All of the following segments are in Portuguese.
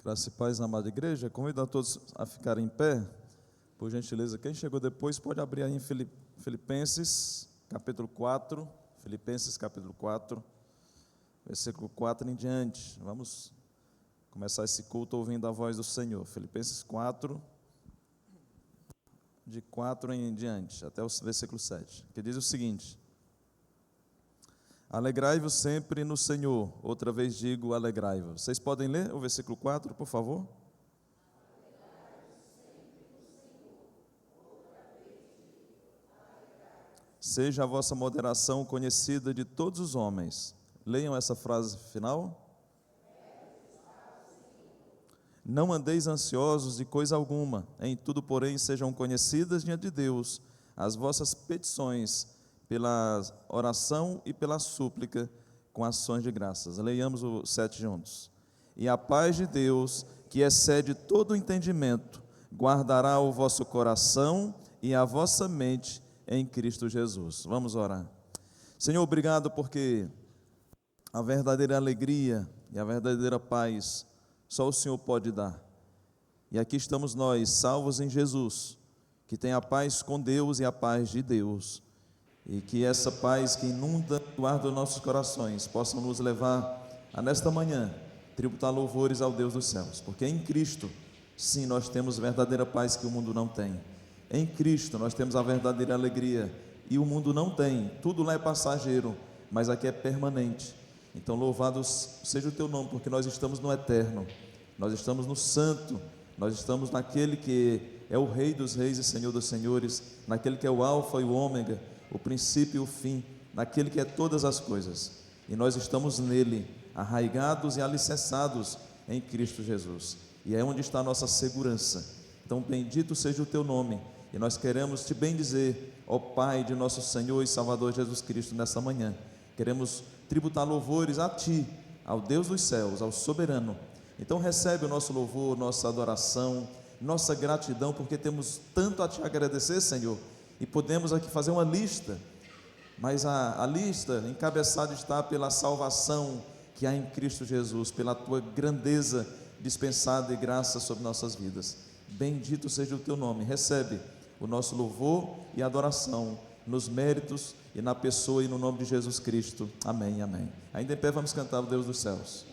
Graça e paz na amada igreja. Convido a todos a ficarem em pé. Por gentileza, quem chegou depois pode abrir aí em Filipenses, capítulo 4. Filipenses, capítulo 4, versículo 4 em diante. Vamos começar esse culto ouvindo a voz do Senhor. Filipenses 4, de 4 em diante, até o versículo 7, que diz o seguinte: alegrai-vos sempre no Senhor. Outra vez digo, alegrai-vos. Vocês podem ler o versículo 4, por favor? Seja a vossa moderação conhecida de todos os homens. Leiam essa frase final. Não andeis ansiosos de coisa alguma, em tudo, porém, sejam conhecidas diante de Deus as vossas petições, pela oração e pela súplica, com ações de graças. Leiamos o 7 juntos. E a paz de Deus, que excede todo o entendimento, guardará o vosso coração e a vossa mente em Cristo Jesus. Vamos orar. Senhor, obrigado porque a verdadeira alegria e a verdadeira paz só o Senhor pode dar. E aqui estamos nós, salvos em Jesus, que tem a paz com Deus e a paz de Deus. E que essa paz que inunda, guarda os nossos corações, possa nos levar a nesta manhã tributar louvores ao Deus dos céus, porque em Cristo, sim, nós temos verdadeira paz que o mundo não tem. Em Cristo nós temos a verdadeira alegria e o mundo não tem. Tudo lá é passageiro, mas aqui é permanente. Então louvado seja o teu nome, porque nós estamos no eterno, nós estamos no santo, nós estamos naquele que é o Rei dos reis e Senhor dos senhores, naquele que é o alfa e o ômega, o princípio e o fim, naquele que é todas as coisas, e nós estamos nele, arraigados e alicerçados em Cristo Jesus, e é onde está a nossa segurança. Então bendito seja o teu nome, e nós queremos te bendizer, ó Pai de nosso Senhor e Salvador Jesus Cristo, nessa manhã. Queremos tributar louvores a ti, ao Deus dos céus, ao soberano. Então recebe o nosso louvor, nossa adoração, nossa gratidão, porque temos tanto a te agradecer, Senhor, e podemos aqui fazer uma lista, mas a lista encabeçada está pela salvação que há em Cristo Jesus, pela tua grandeza dispensada e graça sobre nossas vidas. Bendito seja o teu nome. Recebe o nosso louvor e adoração nos méritos e na pessoa e no nome de Jesus Cristo. Amém, amém. Ainda em pé vamos cantar o Deus dos céus.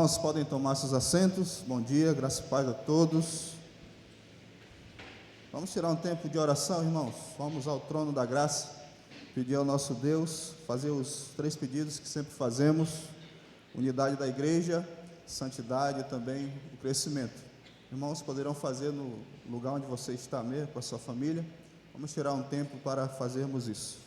Irmãos, podem tomar seus assentos. Bom dia, graça e paz a todos. Vamos tirar um tempo de oração, irmãos. Vamos ao trono da graça, pedir ao nosso Deus, fazer os 3 pedidos que sempre fazemos: unidade da igreja, santidade e também o crescimento. Irmãos, poderão fazer no lugar onde você está mesmo, com a sua família. Vamos tirar um tempo para fazermos isso.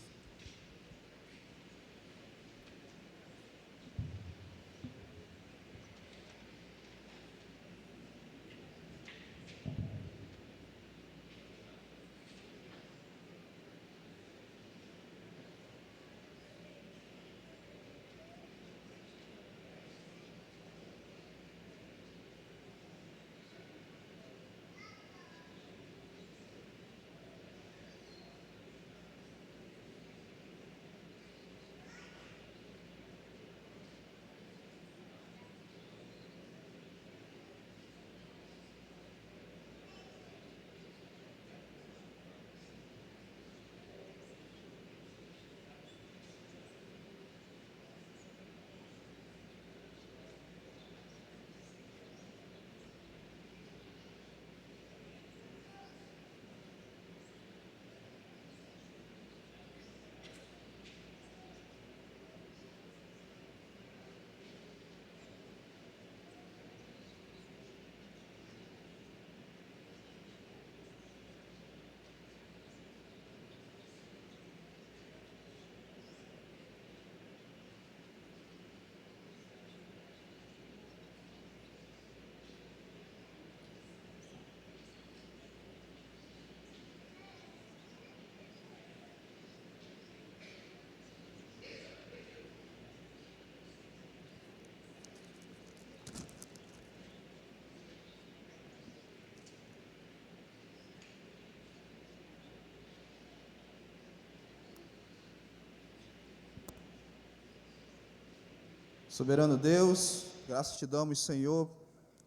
Soberano Deus, graças te damos, Senhor,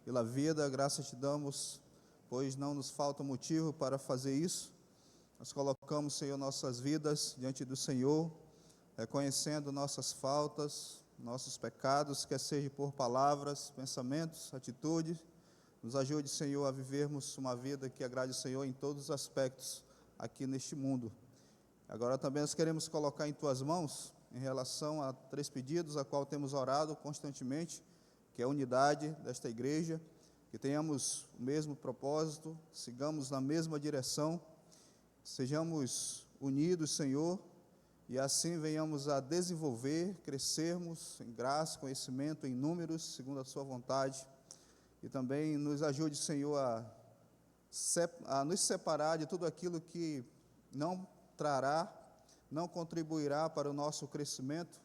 pela vida, graças te damos, pois não nos falta motivo para fazer isso. Nós colocamos, Senhor, nossas vidas diante do Senhor, reconhecendo nossas faltas, nossos pecados, quer seja por palavras, pensamentos, atitudes. Nos ajude, Senhor, a vivermos uma vida que agrade o Senhor em todos os aspectos aqui neste mundo. Agora também nós queremos colocar em Tuas mãos, em relação a 3 pedidos, a qual temos orado constantemente, que é a unidade desta igreja, que tenhamos o mesmo propósito, sigamos na mesma direção, sejamos unidos, Senhor, e assim venhamos a desenvolver, crescermos em graça, conhecimento, em números, segundo a sua vontade, e também nos ajude, Senhor, a nos separar de tudo aquilo que não trará, não contribuirá para o nosso crescimento,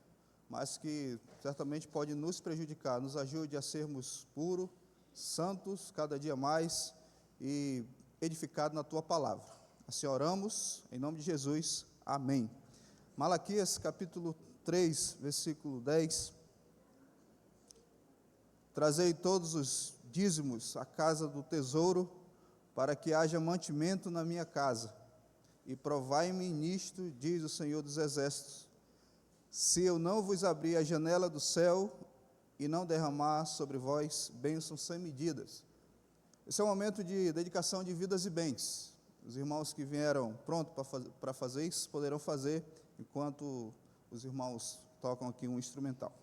mas que certamente pode nos prejudicar. Nos ajude a sermos puros, santos, cada dia mais, e edificados na Tua Palavra. Assim oramos, em nome de Jesus, amém. Malaquias, capítulo 3, versículo 10. Trazei todos os dízimos à casa do tesouro, para que haja mantimento na minha casa, e provai-me nisto, diz o Senhor dos Exércitos, se eu não vos abrir a janela do céu, e não derramar sobre vós bênçãos sem medidas. Esse é um momento de dedicação de vidas e bens. Os irmãos que vieram pronto para fazer isso, poderão fazer, enquanto os irmãos tocam aqui um instrumental.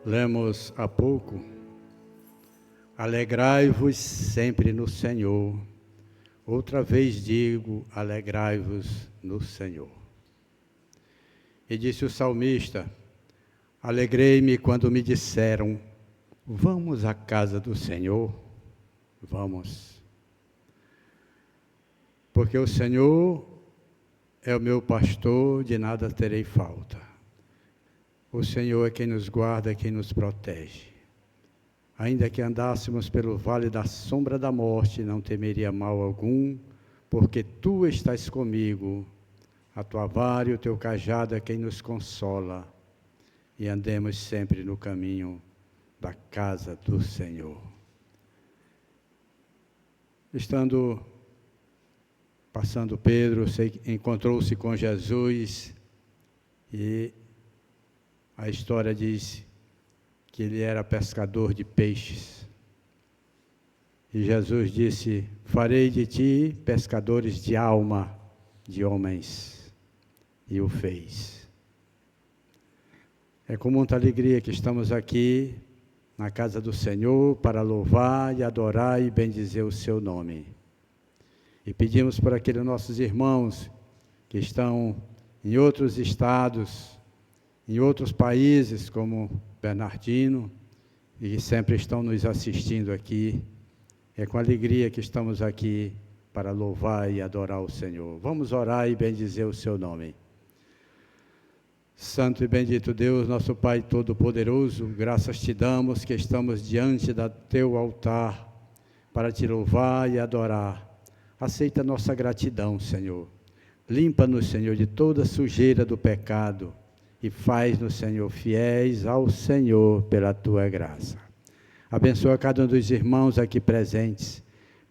Lemos há pouco, alegrai-vos sempre no Senhor. Outra vez digo, alegrai-vos no Senhor. E disse o salmista, alegrei-me quando me disseram, vamos à casa do Senhor, vamos. Porque o Senhor é o meu pastor, de nada terei falta. O Senhor é quem nos guarda, quem nos protege. Ainda que andássemos pelo vale da sombra da morte, não temeria mal algum, porque Tu estás comigo, a Tua vara e o Teu cajado é quem nos consola, e andemos sempre no caminho da casa do Senhor. Passando Pedro, encontrou-se com Jesus, e a história diz que ele era pescador de peixes. E Jesus disse, farei de ti pescadores de alma, de homens. E o fez. É com muita alegria que estamos aqui, na casa do Senhor, para louvar e adorar e bendizer o seu nome. E pedimos para aqueles nossos irmãos que estão em outros estados, em outros países, como Bernardino, e que sempre estão nos assistindo aqui. É com alegria que estamos aqui para louvar e adorar o Senhor. Vamos orar e bendizer o seu nome. Santo e bendito Deus, nosso Pai Todo-Poderoso, graças te damos que estamos diante do teu altar para te louvar e adorar. Aceita nossa gratidão, Senhor. Limpa-nos, Senhor, de toda sujeira do pecado e faz-nos, Senhor, fiéis ao Senhor pela tua graça. Abençoa cada um dos irmãos aqui presentes,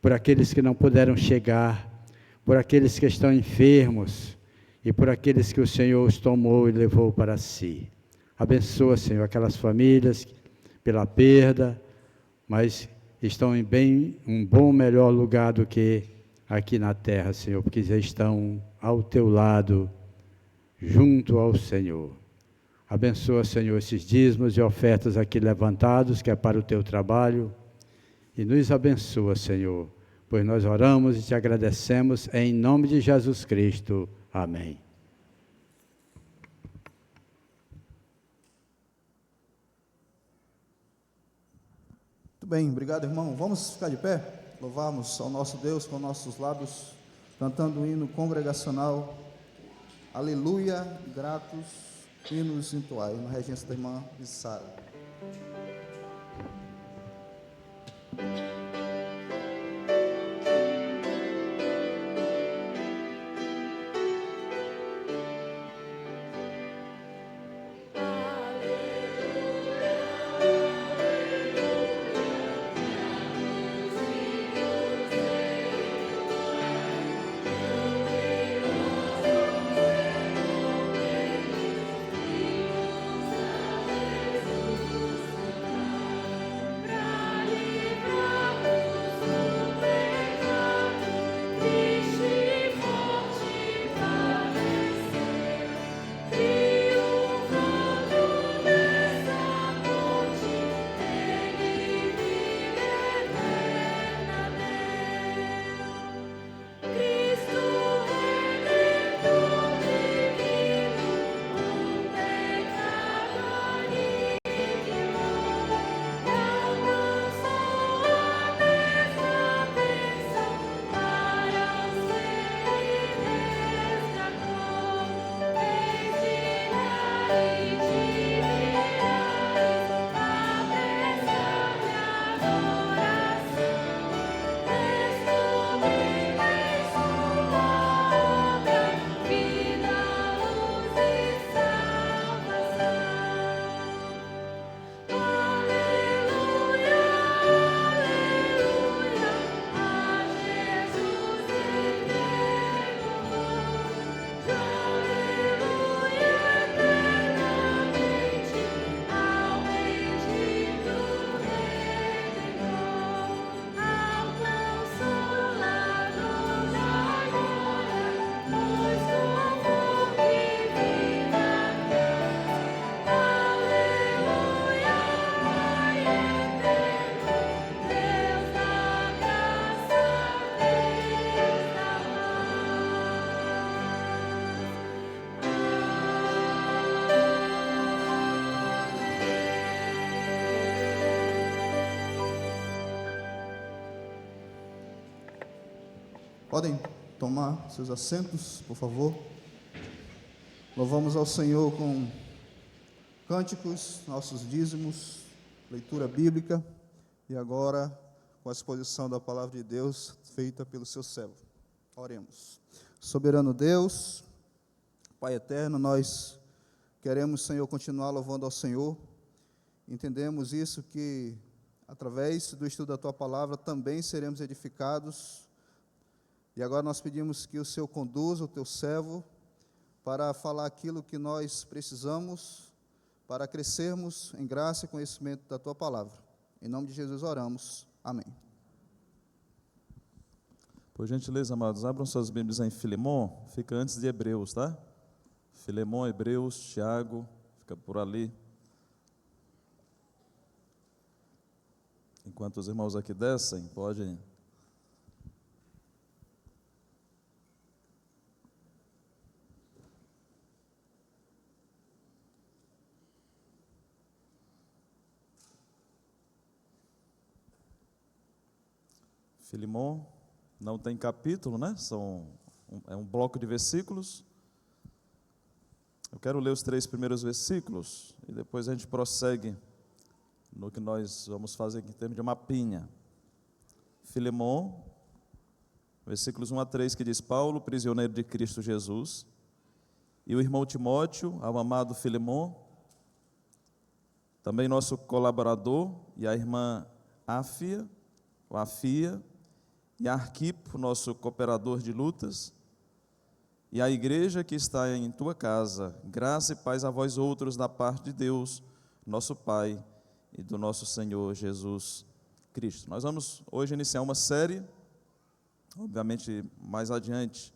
por aqueles que não puderam chegar, por aqueles que estão enfermos, e por aqueles que o Senhor os tomou e levou para si. Abençoa, Senhor, aquelas famílias pela perda, mas estão em um bom, melhor lugar do que aqui na terra, Senhor, porque já estão ao teu lado, junto ao Senhor. Abençoa, Senhor, esses dízimos e ofertas aqui levantados, que é para o teu trabalho, e nos abençoa, Senhor, pois nós oramos e te agradecemos em nome de Jesus Cristo. Amém. Muito bem, obrigado, irmão. Vamos ficar de pé, louvarmos ao nosso Deus com nossos lábios, cantando o hino congregacional. Aleluia, gratos, hinos entoai, na regência da irmã Sara. Podem tomar seus assentos, por favor. Louvamos ao Senhor com cânticos, nossos dízimos, leitura bíblica e agora com a exposição da palavra de Deus feita pelo seu servo. Oremos. Soberano Deus, Pai eterno, nós queremos, Senhor, continuar louvando ao Senhor. Entendemos isso, que através do estudo da Tua palavra também seremos edificados. E agora nós pedimos que o Senhor conduza o Teu servo para falar aquilo que nós precisamos para crescermos em graça e conhecimento da Tua palavra. Em nome de Jesus oramos. Amém. Por gentileza, amados, abram suas Bíblias em Filemon, fica antes de Hebreus, tá? Filemon, Hebreus, Tiago, fica por ali. Enquanto os irmãos aqui descem, podem Filemon não tem capítulo, né? É um bloco de versículos. Eu quero ler os 3 primeiros versículos e depois a gente prossegue no que nós vamos fazer aqui em termos de mapinha. Filemon, versículos 1 a 3, que diz: Paulo, prisioneiro de Cristo Jesus, e o irmão Timóteo, ao amado Filemon, também nosso colaborador, e a irmã Áfia, e Arquipo, nosso cooperador de lutas, e a igreja que está em tua casa, graça e paz a vós outros da parte de Deus, nosso Pai, e do nosso Senhor Jesus Cristo. Nós vamos hoje iniciar uma série, obviamente mais adiante,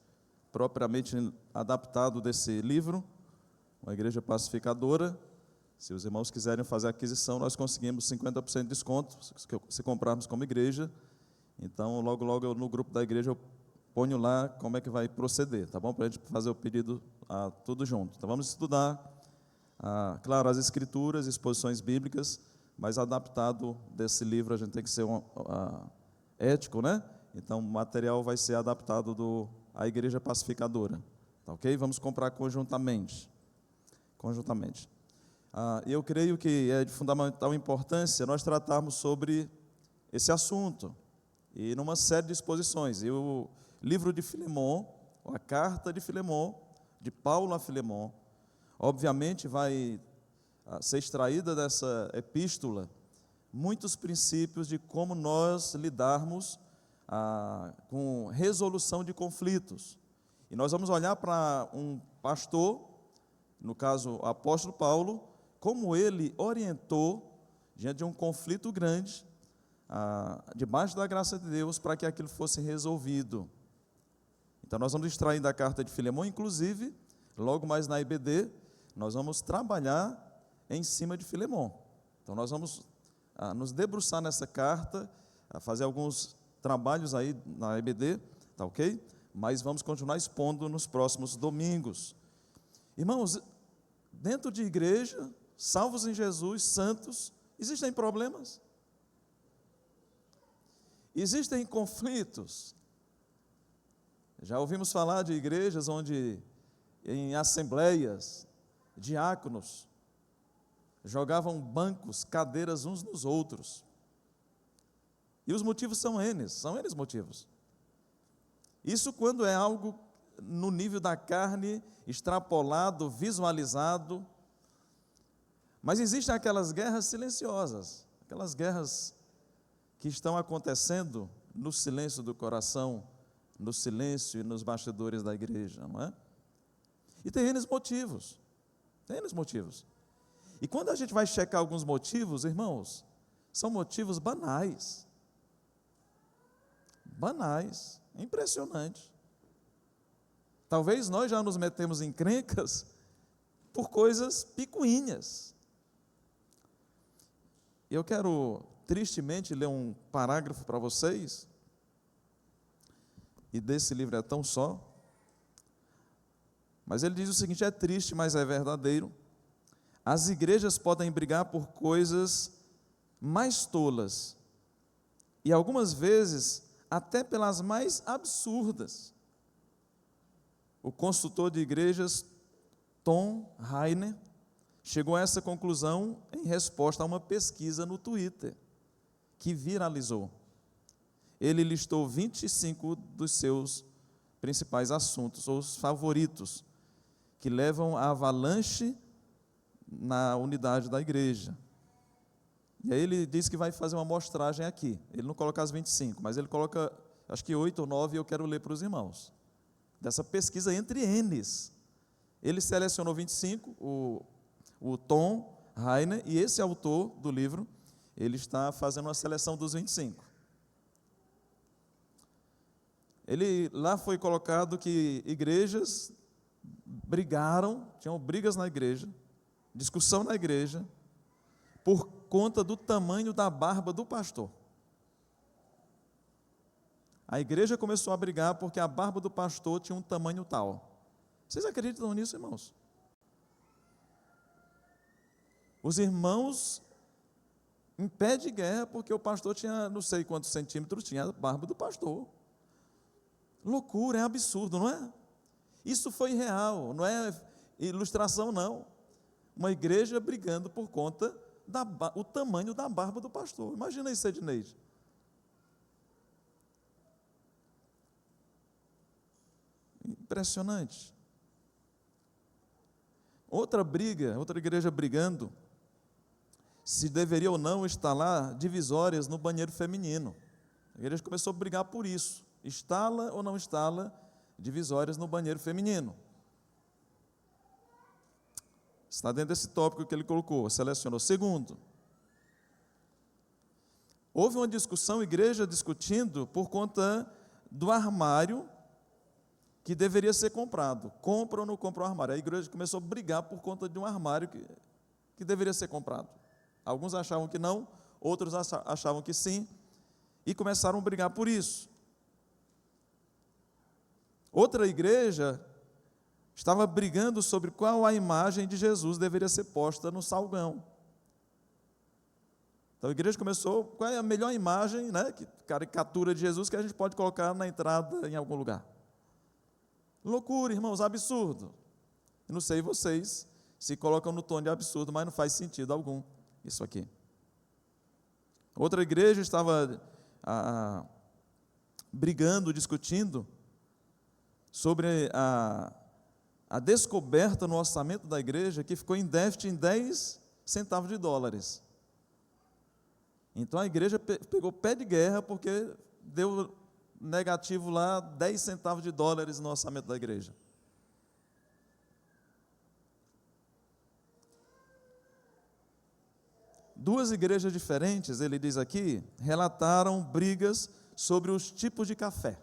propriamente adaptado desse livro, uma igreja pacificadora. Se os irmãos quiserem fazer a aquisição, nós conseguimos 50% de desconto, se comprarmos como igreja. Então, logo no grupo da igreja eu ponho lá como é que vai proceder, tá bom? Para a gente fazer o pedido tudo junto. Então, vamos estudar, claro, as escrituras, exposições bíblicas, mas adaptado desse livro a gente tem que ser ético, né? Então, o material vai ser adaptado à igreja pacificadora, tá ok? Vamos comprar conjuntamente. Eu creio que é de fundamental importância nós tratarmos sobre esse assunto, e numa série de exposições. E o livro de Filemon, a carta de Filemon, de Paulo a Filemon, obviamente vai ser extraída dessa epístola muitos princípios de como nós lidarmos com resolução de conflitos. E nós vamos olhar para um pastor, no caso o apóstolo Paulo, como ele orientou diante de um conflito grande, debaixo da graça de Deus, para que aquilo fosse resolvido. Então nós vamos extrair da carta de Filemon, inclusive, logo mais na IBD, nós vamos trabalhar em cima de Filemon. Então nós vamos nos debruçar nessa carta, fazer alguns trabalhos aí na IBD, tá ok? Mas vamos continuar expondo nos próximos domingos. Irmãos, dentro de igreja, salvos em Jesus, santos, existem problemas? Existem conflitos? Já ouvimos falar de igrejas onde, em assembleias, diáconos jogavam bancos, cadeiras uns nos outros. E os motivos são eles motivos. Isso quando é algo no nível da carne, extrapolado, visualizado. Mas existem aquelas guerras silenciosas, aquelas guerras que estão acontecendo no silêncio do coração, no silêncio e nos bastidores da igreja, não é? E tem N motivos, E quando a gente vai checar alguns motivos, irmãos, são motivos banais, impressionante. Talvez nós já nos metemos em encrencas por coisas picuinhas. Eu quero tristemente ler um parágrafo para vocês, e desse livro é tão só, mas ele diz o seguinte: é triste, mas é verdadeiro. As igrejas podem brigar por coisas mais tolas, e algumas vezes até pelas mais absurdas. O consultor de igrejas, Tom Rainer, chegou a essa conclusão em resposta a uma pesquisa no Twitter, que viralizou. Ele listou 25 dos seus principais assuntos, ou os favoritos, que levam a avalanche na unidade da igreja. E aí ele diz que vai fazer uma amostragem aqui. Ele não coloca as 25, mas ele coloca, acho que 8 ou 9, e eu quero ler para os irmãos. Dessa pesquisa entre N's. Ele selecionou 25, o Tom Rainer, e esse autor do livro, ele está fazendo uma seleção dos 25. Lá foi colocado que igrejas brigaram, tinham brigas na igreja, discussão na igreja, por conta do tamanho da barba do pastor. A igreja começou a brigar porque a barba do pastor tinha um tamanho tal. Vocês acreditam nisso, irmãos? Os irmãos em pé de guerra, porque o pastor tinha, não sei quantos centímetros tinha a barba do pastor. Loucura, é absurdo, não é? Isso foi real, não é ilustração, não. Uma igreja brigando por conta do tamanho da barba do pastor. Imagina isso, Edneide. Impressionante. Outra briga, outra igreja brigando, se deveria ou não instalar divisórias no banheiro feminino. A igreja começou a brigar por isso. Instala ou não instala divisórias no banheiro feminino? Está dentro desse tópico que ele colocou, selecionou. Segundo, houve uma discussão, igreja discutindo por conta do armário que deveria ser comprado. Compra ou não compra o armário? A igreja começou a brigar por conta de um armário que deveria ser comprado. Alguns achavam que não, outros achavam que sim, e começaram a brigar por isso. Outra igreja estava brigando sobre qual a imagem de Jesus deveria ser posta no salgão. Então a igreja começou, qual é a melhor imagem, né, caricatura de Jesus que a gente pode colocar na entrada em algum lugar. Loucura, irmãos, absurdo. Eu não sei vocês se colocam no tom de absurdo, mas não faz sentido algum isso aqui. Outra igreja estava brigando, discutindo sobre a descoberta no orçamento da igreja que ficou em déficit em 10 centavos de dólares. Então a igreja pegou pé de guerra porque deu negativo lá 10 centavos de dólares no orçamento da igreja. Duas igrejas diferentes, ele diz aqui, relataram brigas sobre os tipos de café.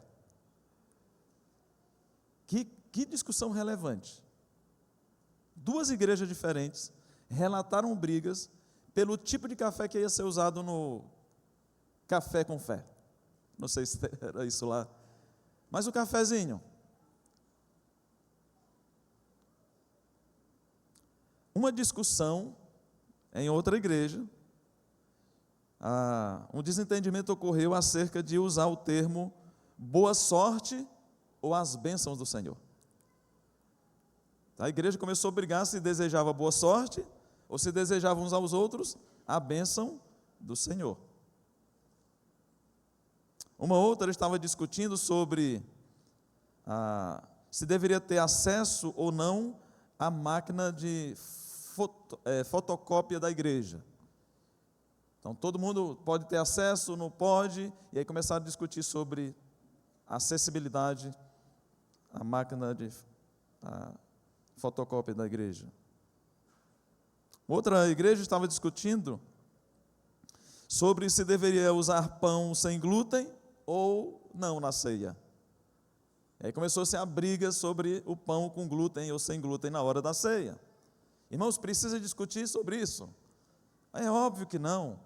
Que discussão relevante. Duas igrejas diferentes relataram brigas pelo tipo de café que ia ser usado no café com fé. Não sei se era isso lá. Mas o cafezinho. Uma discussão em outra igreja, um desentendimento ocorreu acerca de usar o termo boa sorte ou as bênçãos do Senhor. A igreja começou a brigar se desejava boa sorte ou se desejava uns aos outros a bênção do Senhor. Uma outra estava discutindo sobre se deveria ter acesso ou não à máquina de fotocópia da igreja. Então, todo mundo pode ter acesso, não pode, e aí começaram a discutir sobre a acessibilidade à máquina de fotocópia da igreja. Outra igreja estava discutindo sobre se deveria usar pão sem glúten ou não na ceia. Aí começou-se a briga sobre o pão com glúten ou sem glúten na hora da ceia. Irmãos, precisa discutir sobre isso? É óbvio que não.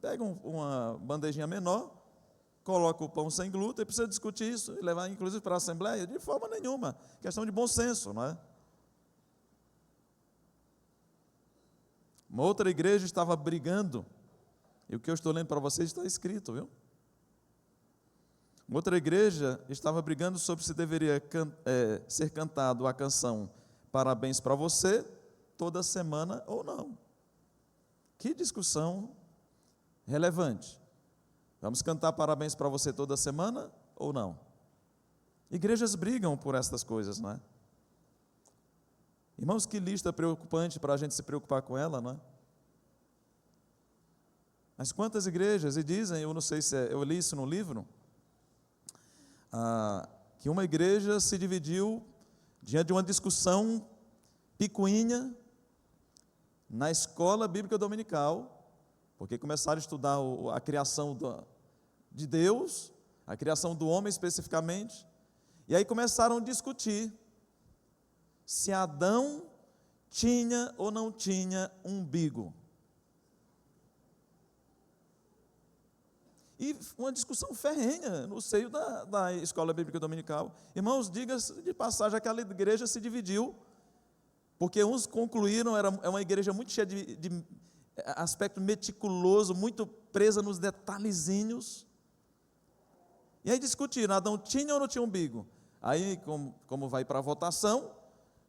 Pega uma bandejinha menor, coloca o pão sem glúten, precisa discutir isso e levar inclusive para a Assembleia? De forma nenhuma, questão de bom senso, não é? Uma outra igreja estava brigando, e o que eu estou lendo para vocês está escrito, viu? Uma outra igreja estava brigando sobre se deveria ser cantado a canção Parabéns para Você toda semana ou não. Que discussão relevante. Vamos cantar Parabéns para Você toda semana ou não? Igrejas brigam por essas coisas, não é? Irmãos, que lista preocupante para a gente se preocupar com ela, não é? Mas quantas igrejas, e dizem, eu não sei se eu li isso no livro, que uma igreja se dividiu diante de uma discussão picuinha na escola bíblica dominical, porque começaram a estudar a criação de Deus, a criação do homem especificamente, e aí começaram a discutir se Adão tinha ou não tinha umbigo. E uma discussão ferrenha no seio da escola bíblica dominical. Irmãos, diga-se de passagem, aquela igreja se dividiu, porque uns concluíram, é uma igreja muito cheia de aspecto meticuloso, muito presa nos detalhezinhos. E aí discutiram, Adão tinha ou não tinha umbigo? Aí, como vai para a votação,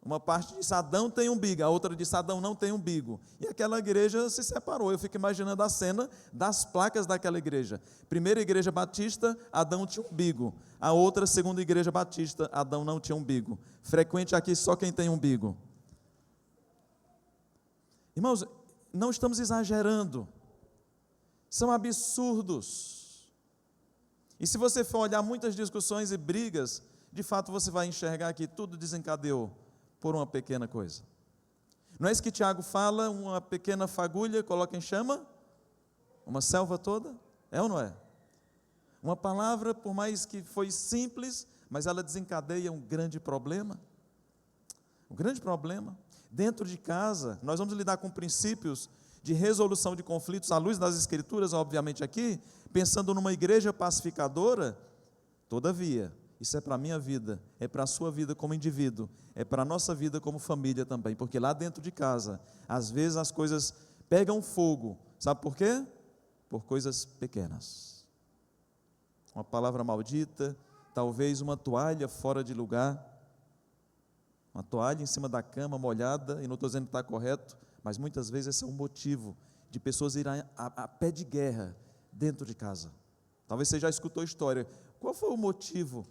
uma parte disse, Adão tem umbigo, a outra disse, Adão não tem umbigo. E aquela igreja se separou. Eu fico imaginando a cena das placas daquela igreja. Primeira igreja batista, Adão tinha umbigo. A outra, segunda igreja batista, Adão não tinha umbigo. Frequente aqui só quem tem umbigo. Irmãos, não estamos exagerando. São absurdos. E se você for olhar muitas discussões e brigas, de fato você vai enxergar que tudo desencadeou por uma pequena coisa. Não é isso que Tiago fala, uma pequena fagulha coloca em chama uma selva toda? É ou não é? Uma palavra, por mais que foi simples, mas ela desencadeia um grande problema. Um grande problema. Dentro de casa, nós vamos lidar com princípios de resolução de conflitos à luz das Escrituras, obviamente aqui, pensando numa igreja pacificadora. Todavia, isso é para a minha vida, é para a sua vida como indivíduo, é para a nossa vida como família também, porque lá dentro de casa, às vezes as coisas pegam fogo, sabe por quê? Por coisas pequenas. Uma palavra maldita, talvez uma toalha fora de lugar, uma toalha em cima da cama molhada, e não estou dizendo que está correto, mas muitas vezes esse é um motivo de pessoas irem a pé de guerra dentro de casa. Talvez você já escutou a história. Qual foi o motivo?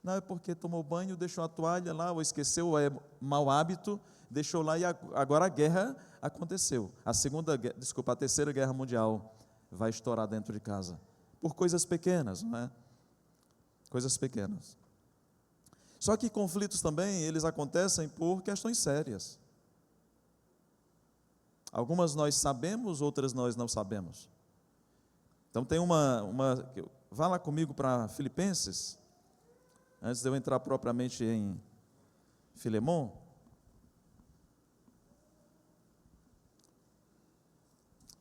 Não, é porque tomou banho, deixou a toalha lá, ou esqueceu, ou é mau hábito, deixou lá e agora a guerra aconteceu. A terceira guerra mundial vai estourar dentro de casa. Por coisas pequenas, não é? Coisas pequenas. Só que conflitos também, eles acontecem por questões sérias. Algumas nós sabemos, outras nós não sabemos. Então tem vá lá comigo para Filipenses, antes de eu entrar propriamente em Filemon.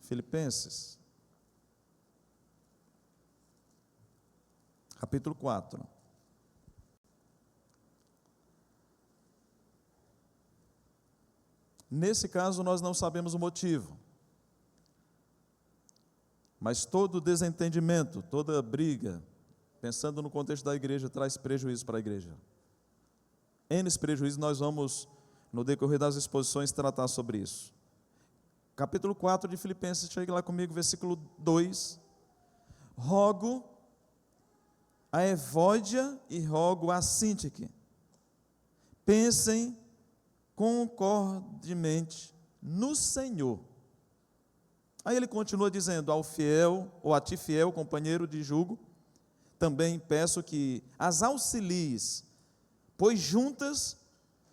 Filipenses, capítulo 4. Nesse caso, nós não sabemos o motivo, mas todo desentendimento, toda briga, pensando no contexto da igreja, traz prejuízo para a igreja. N prejuízos, nós vamos, no decorrer das exposições, tratar sobre isso. Capítulo 4 de Filipenses, chegue lá comigo, versículo 2. Rogo a Evódia e rogo a Síntique, pensem concordemente no Senhor. Aí ele continua dizendo, ao fiel, ou a ti fiel, companheiro de jugo, também peço que as auxilies, pois juntas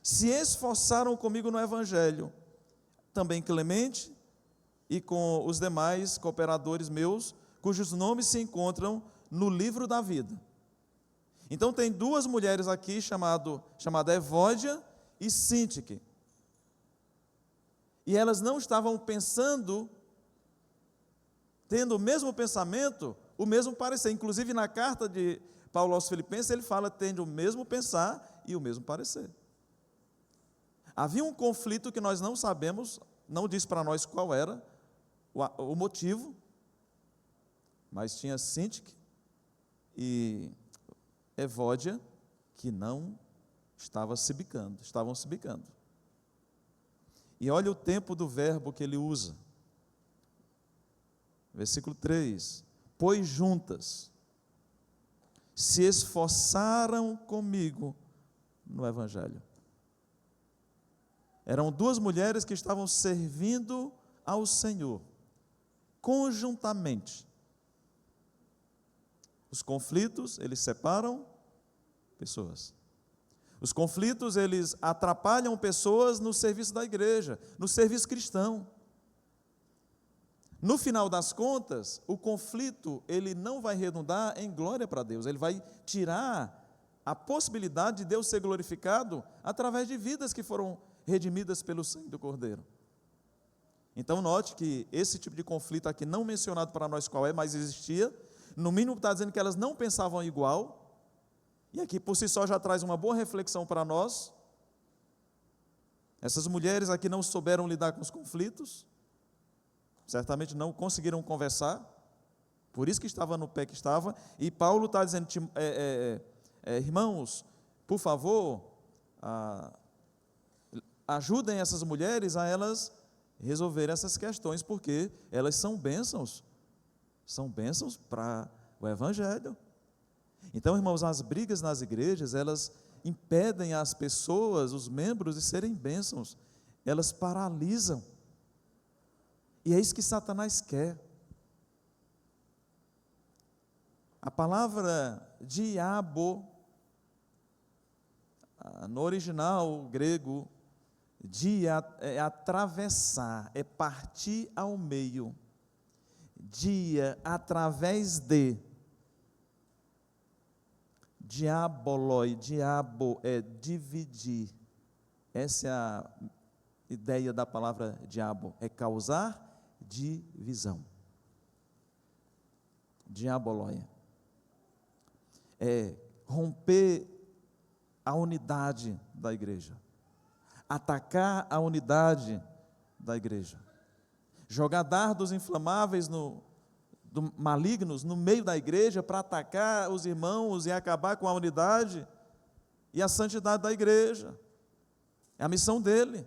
se esforçaram comigo no Evangelho, também Clemente e com os demais cooperadores meus, cujos nomes se encontram no livro da vida. Então tem duas mulheres aqui, chamada Evódia e Síntique. E elas não estavam pensando, tendo o mesmo pensamento, o mesmo parecer. Inclusive na carta de Paulo aos Filipenses, ele fala, tendo o mesmo pensar e o mesmo parecer. Havia um conflito que nós não sabemos, não diz para nós qual era o motivo, mas tinha Síntique e Evódia que não estavam se bicando. E olha o tempo do verbo que ele usa. Versículo 3. Pois juntas se esforçaram comigo no Evangelho. Eram duas mulheres que estavam servindo ao Senhor, conjuntamente. Os conflitos, eles separam pessoas. Os conflitos, eles atrapalham pessoas no serviço da igreja, no serviço cristão. No final das contas, o conflito, ele não vai redundar em glória para Deus, ele vai tirar a possibilidade de Deus ser glorificado através de vidas que foram redimidas pelo sangue do Cordeiro. Então note que esse tipo de conflito aqui, não mencionado para nós qual é, mas existia, no mínimo está dizendo que elas não pensavam igual, e aqui por si só já traz uma boa reflexão para nós. Essas mulheres aqui não souberam lidar com os conflitos, certamente não conseguiram conversar, por isso que estava no pé que estava, e Paulo está dizendo, irmãos, por favor, ajudem essas mulheres a elas resolverem essas questões, porque elas são bênçãos para o Evangelho. Então, irmãos, as brigas nas igrejas, elas impedem as pessoas, os membros, de serem bênçãos, elas paralisam, e é isso que Satanás quer. A palavra diabo, no original grego, dia é atravessar, é partir ao meio. Dia, através de. Diaboloi, diabo é dividir. Essa é a ideia da palavra diabo, é causar divisão. Diaboloi é romper a unidade da igreja, atacar a unidade da igreja, jogar dardos inflamáveis malignos no meio da igreja para atacar os irmãos e acabar com a unidade e a santidade da igreja. É a missão dele.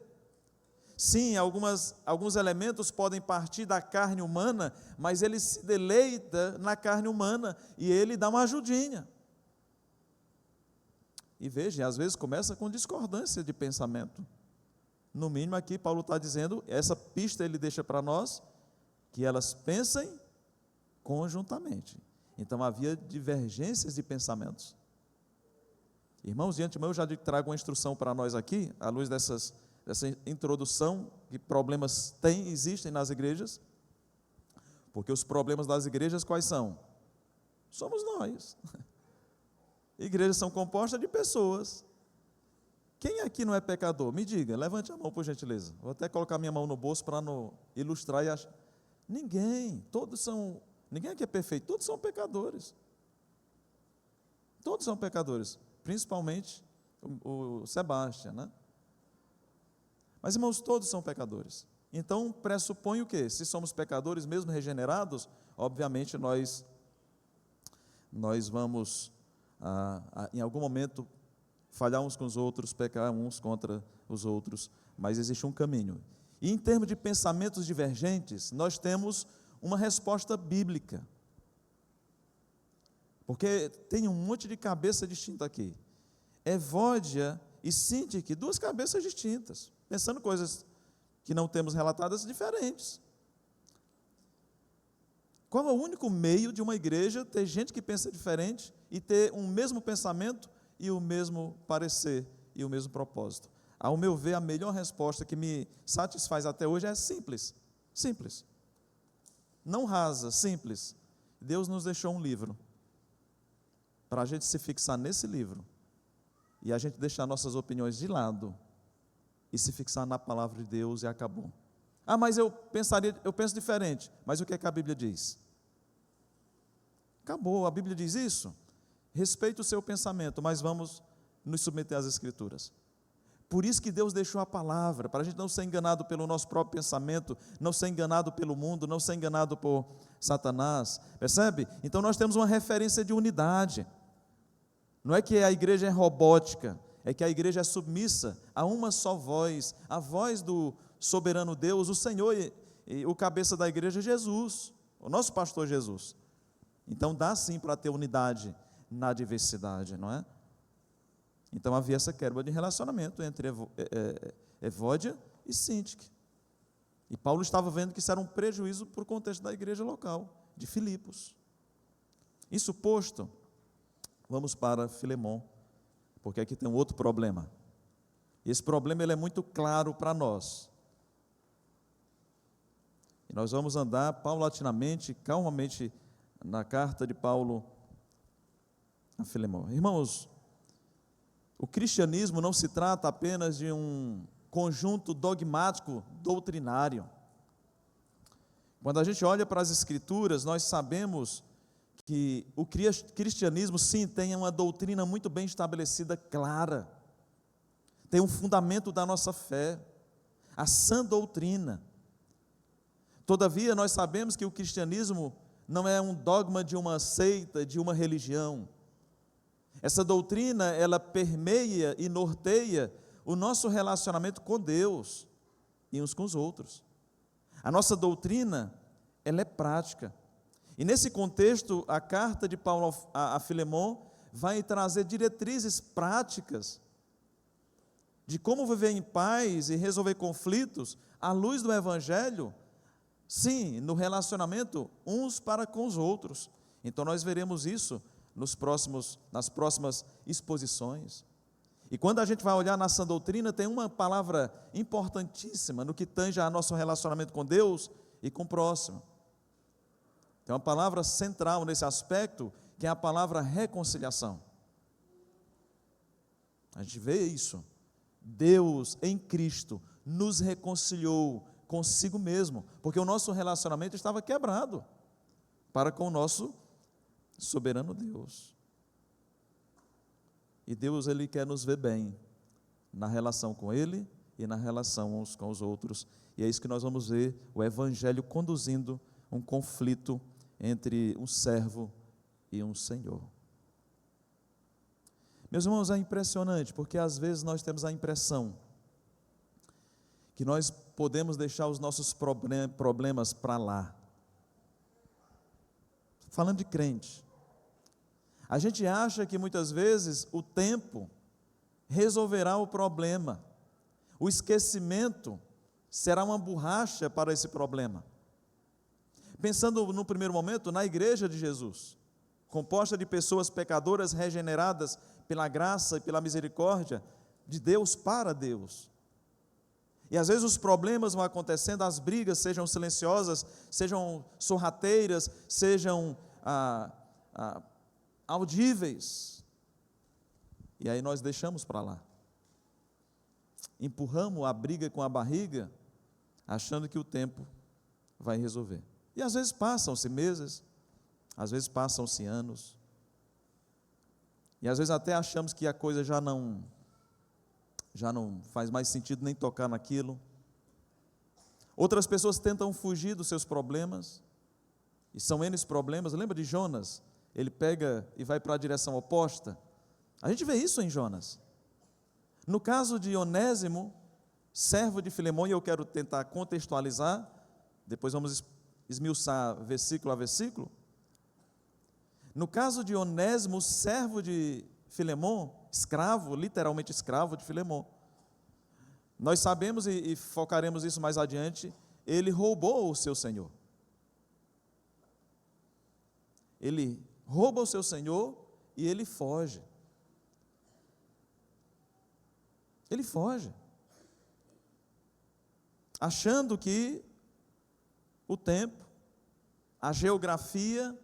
Sim, alguns elementos podem partir da carne humana, mas ele se deleita na carne humana e ele dá uma ajudinha. E veja, às vezes começa com discordância de pensamento. No mínimo aqui Paulo está dizendo, essa pista ele deixa para nós, que elas pensem conjuntamente. Então havia divergências de pensamentos. Irmãos, de antemão eu já trago uma instrução para nós aqui, à luz dessa introdução, que problemas existem nas igrejas, porque os problemas das igrejas quais são? Somos nós. Igrejas são compostas de pessoas. Quem aqui não é pecador? Me diga, levante a mão por gentileza. Vou até colocar minha mão no bolso para ilustrar e achar. Ninguém aqui é perfeito, todos são pecadores. Todos são pecadores, principalmente o Sebastião, né? Mas, irmãos, todos são pecadores. Então, pressupõe o quê? Se somos pecadores, mesmo regenerados, obviamente nós vamos, em algum momento, falhar uns com os outros, pecar uns contra os outros, mas existe um caminho. E em termos de pensamentos divergentes, nós temos uma resposta bíblica. Porque tem um monte de cabeça distinta aqui. Evódia e Síntique, duas cabeças distintas, pensando coisas que não temos relatadas diferentes. Qual é o único meio de uma igreja ter gente que pensa diferente e ter um mesmo pensamento e o mesmo parecer e o mesmo propósito? Ao meu ver, a melhor resposta que me satisfaz até hoje é simples. Simples. Não rasa, simples. Deus nos deixou um livro para a gente se fixar nesse livro e a gente deixar nossas opiniões de lado e se fixar na palavra de Deus e acabou. Mas eu penso diferente. Mas o que é que a Bíblia diz? Acabou, a Bíblia diz isso. Respeite o seu pensamento, mas vamos nos submeter às Escrituras. Por isso que Deus deixou a palavra, para a gente não ser enganado pelo nosso próprio pensamento, não ser enganado pelo mundo, não ser enganado por Satanás, percebe? Então nós temos uma referência de unidade. Não é que a igreja é robótica, é que a igreja é submissa a uma só voz, a voz do soberano Deus, o Senhor e o cabeça da igreja, Jesus, o nosso pastor Jesus. Então dá sim para ter unidade na diversidade, não é? Então havia essa quebra de relacionamento entre Evódia e Síntique. E Paulo estava vendo que isso era um prejuízo para o contexto da igreja local, de Filipos. Isso posto, vamos para Filemon, porque aqui tem um outro problema. E esse problema ele é muito claro para nós. E nós vamos andar paulatinamente, calmamente, na carta de Paulo a Filemon. Irmãos, o cristianismo não se trata apenas de um conjunto dogmático, doutrinário. Quando a gente olha para as Escrituras, nós sabemos que o cristianismo, sim, tem uma doutrina muito bem estabelecida, clara. Tem um fundamento da nossa fé, a sã doutrina. Todavia, nós sabemos que o cristianismo não é um dogma de uma seita, de uma religião. Essa doutrina, ela permeia e norteia o nosso relacionamento com Deus e uns com os outros. A nossa doutrina, ela é prática. E nesse contexto, a carta de Paulo a Filemon vai trazer diretrizes práticas de como viver em paz e resolver conflitos à luz do Evangelho, sim, no relacionamento uns para com os outros. Então nós veremos isso nas próximas exposições. E quando a gente vai olhar na sã doutrina, tem uma palavra importantíssima no que tange a nosso relacionamento com Deus e com o próximo. Tem uma palavra central nesse aspecto, que é a palavra reconciliação. A gente vê isso. Deus em Cristo nos reconciliou consigo mesmo, porque o nosso relacionamento estava quebrado para com o nosso soberano Deus. E Deus, Ele quer nos ver bem na relação com Ele e na relação uns com os outros. E é isso que nós vamos ver, o Evangelho conduzindo um conflito entre um servo e um senhor. Meus irmãos, é impressionante, porque às vezes nós temos a impressão que nós podemos deixar os nossos problemas para lá. Falando de crente, a gente acha que muitas vezes o tempo resolverá o problema, o esquecimento será uma borracha para esse problema. Pensando no primeiro momento na igreja de Jesus, composta de pessoas pecadoras regeneradas pela graça e pela misericórdia de Deus para Deus. E às vezes os problemas vão acontecendo, as brigas, sejam silenciosas, sejam sorrateiras, sejam audíveis. E aí nós deixamos para lá. Empurramos a briga com a barriga, achando que o tempo vai resolver. E às vezes passam-se meses, às vezes passam-se anos. E às vezes até achamos que a coisa já não faz mais sentido nem tocar naquilo. Outras pessoas tentam fugir dos seus problemas, e são N problemas. Lembra de Jonas? Ele pega e vai para a direção oposta. A gente vê isso em Jonas. No caso de Onésimo, servo de Filemon, e eu quero tentar contextualizar, depois vamos esmiuçar versículo a versículo. No caso de Onésimo, servo de Filemon, escravo, literalmente escravo de Filemon, nós sabemos, e focaremos isso mais adiante, ele roubou o seu senhor. Ele rouba o seu senhor e ele foge. Ele foge, achando que o tempo, a geografia,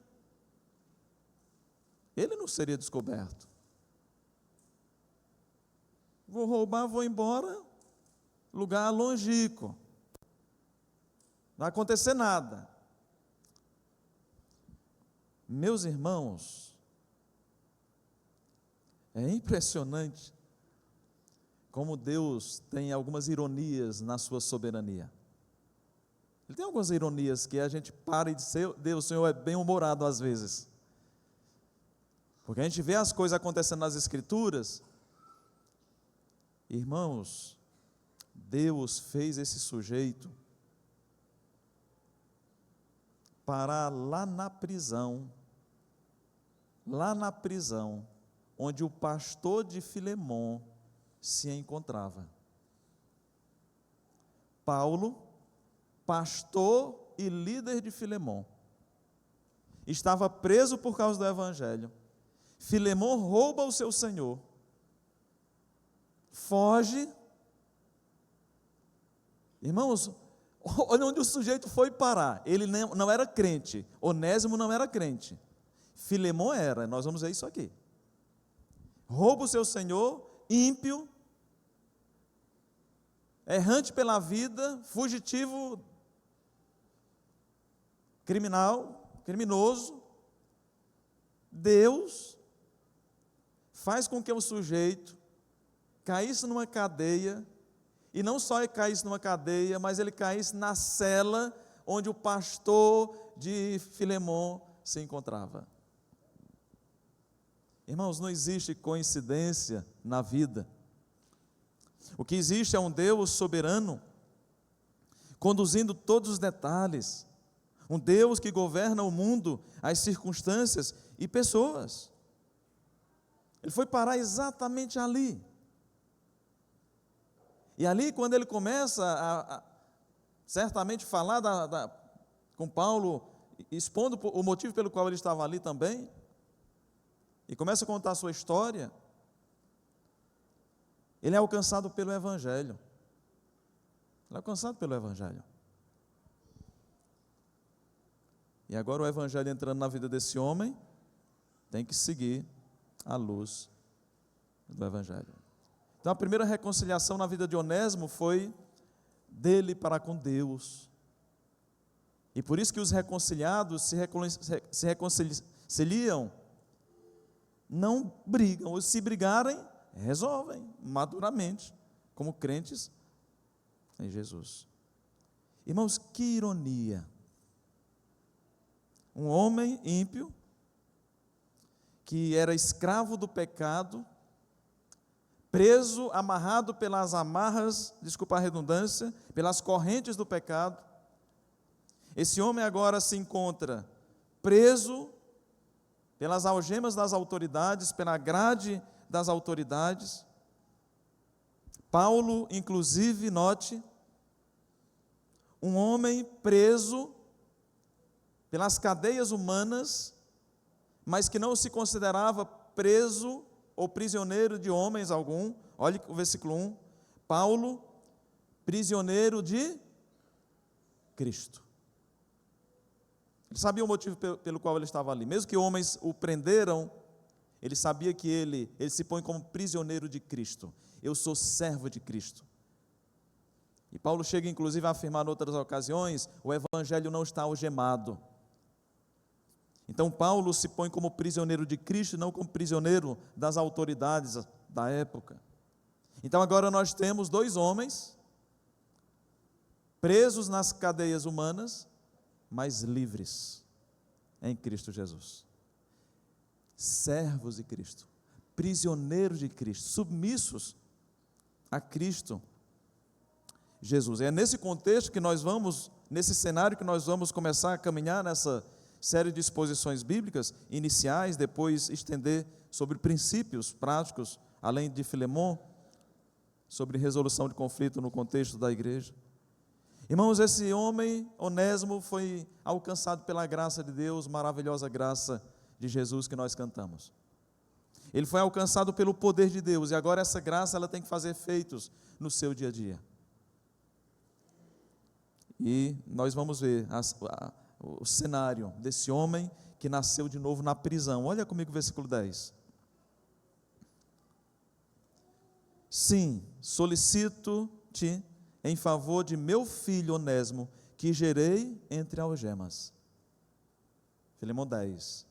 ele não seria descoberto. Vou roubar, vou embora, lugar longínquo, não vai acontecer nada. Meus irmãos, é impressionante como Deus tem algumas ironias na sua soberania. Ele tem algumas ironias que a gente para e diz: Deus, o Senhor é bem-humorado às vezes. Porque a gente vê as coisas acontecendo nas Escrituras. Irmãos, Deus fez esse sujeito parar lá na prisão, onde o pastor de Filemon se encontrava. Paulo, pastor e líder de Filemon, estava preso por causa do Evangelho. Filemon rouba o seu senhor, foge. Irmãos, olha onde o sujeito foi parar. Ele não era crente, Onésimo não era crente, Filemon era. Nós vamos ver isso aqui. Rouba o seu senhor, ímpio, errante pela vida, fugitivo, criminoso. Deus faz com que o sujeito caísse numa cadeia, e não só ele caísse numa cadeia, mas ele caísse na cela onde o pastor de Filemon se encontrava. Irmãos, não existe coincidência na vida. O que existe é um Deus soberano, conduzindo todos os detalhes. Um Deus que governa o mundo, as circunstâncias e pessoas. Ele foi parar exatamente ali. E ali, quando ele começa a certamente falar com Paulo, expondo o motivo pelo qual ele estava ali também, e começa a contar a sua história, ele é alcançado pelo Evangelho. Ele é alcançado pelo Evangelho. E agora o Evangelho entrando na vida desse homem, tem que seguir a luz do Evangelho. Então a primeira reconciliação na vida de Onésimo foi dele para com Deus. E por isso que os reconciliados se reconciliam, não brigam, ou se brigarem, resolvem maduramente, como crentes em Jesus. Irmãos, que ironia! Um homem ímpio, que era escravo do pecado, preso, amarrado pelas amarras, desculpa a redundância, pelas correntes do pecado. Esse homem agora se encontra preso pelas algemas das autoridades, pela grade das autoridades. Paulo, inclusive, note, um homem preso pelas cadeias humanas, mas que não se considerava preso ou prisioneiro de homens algum. Olhe o versículo 1. Paulo, prisioneiro de Cristo. Ele sabia o motivo pelo qual ele estava ali. Mesmo que homens o prenderam, ele sabia que ele se põe como prisioneiro de Cristo. Eu sou servo de Cristo. E Paulo chega inclusive a afirmar em outras ocasiões, o evangelho não está algemado. Então Paulo se põe como prisioneiro de Cristo, não como prisioneiro das autoridades da época. Então agora nós temos dois homens, presos nas cadeias humanas, mas livres em Cristo Jesus. Servos de Cristo, prisioneiros de Cristo, submissos a Cristo Jesus. É nesse contexto que nós vamos, nesse cenário que nós vamos começar a caminhar nessa série de exposições bíblicas iniciais, depois estender sobre princípios práticos, além de Filemon, sobre resolução de conflito no contexto da igreja. Irmãos, esse homem, Onésimo, foi alcançado pela graça de Deus, maravilhosa graça de Jesus que nós cantamos. Ele foi alcançado pelo poder de Deus, e agora essa graça ela tem que fazer efeitos no seu dia a dia. E nós vamos ver o cenário desse homem que nasceu de novo na prisão. Olha comigo o versículo 10. Sim, solicito-te em favor de meu filho Onésimo, que gerei entre algemas. Filemão 10.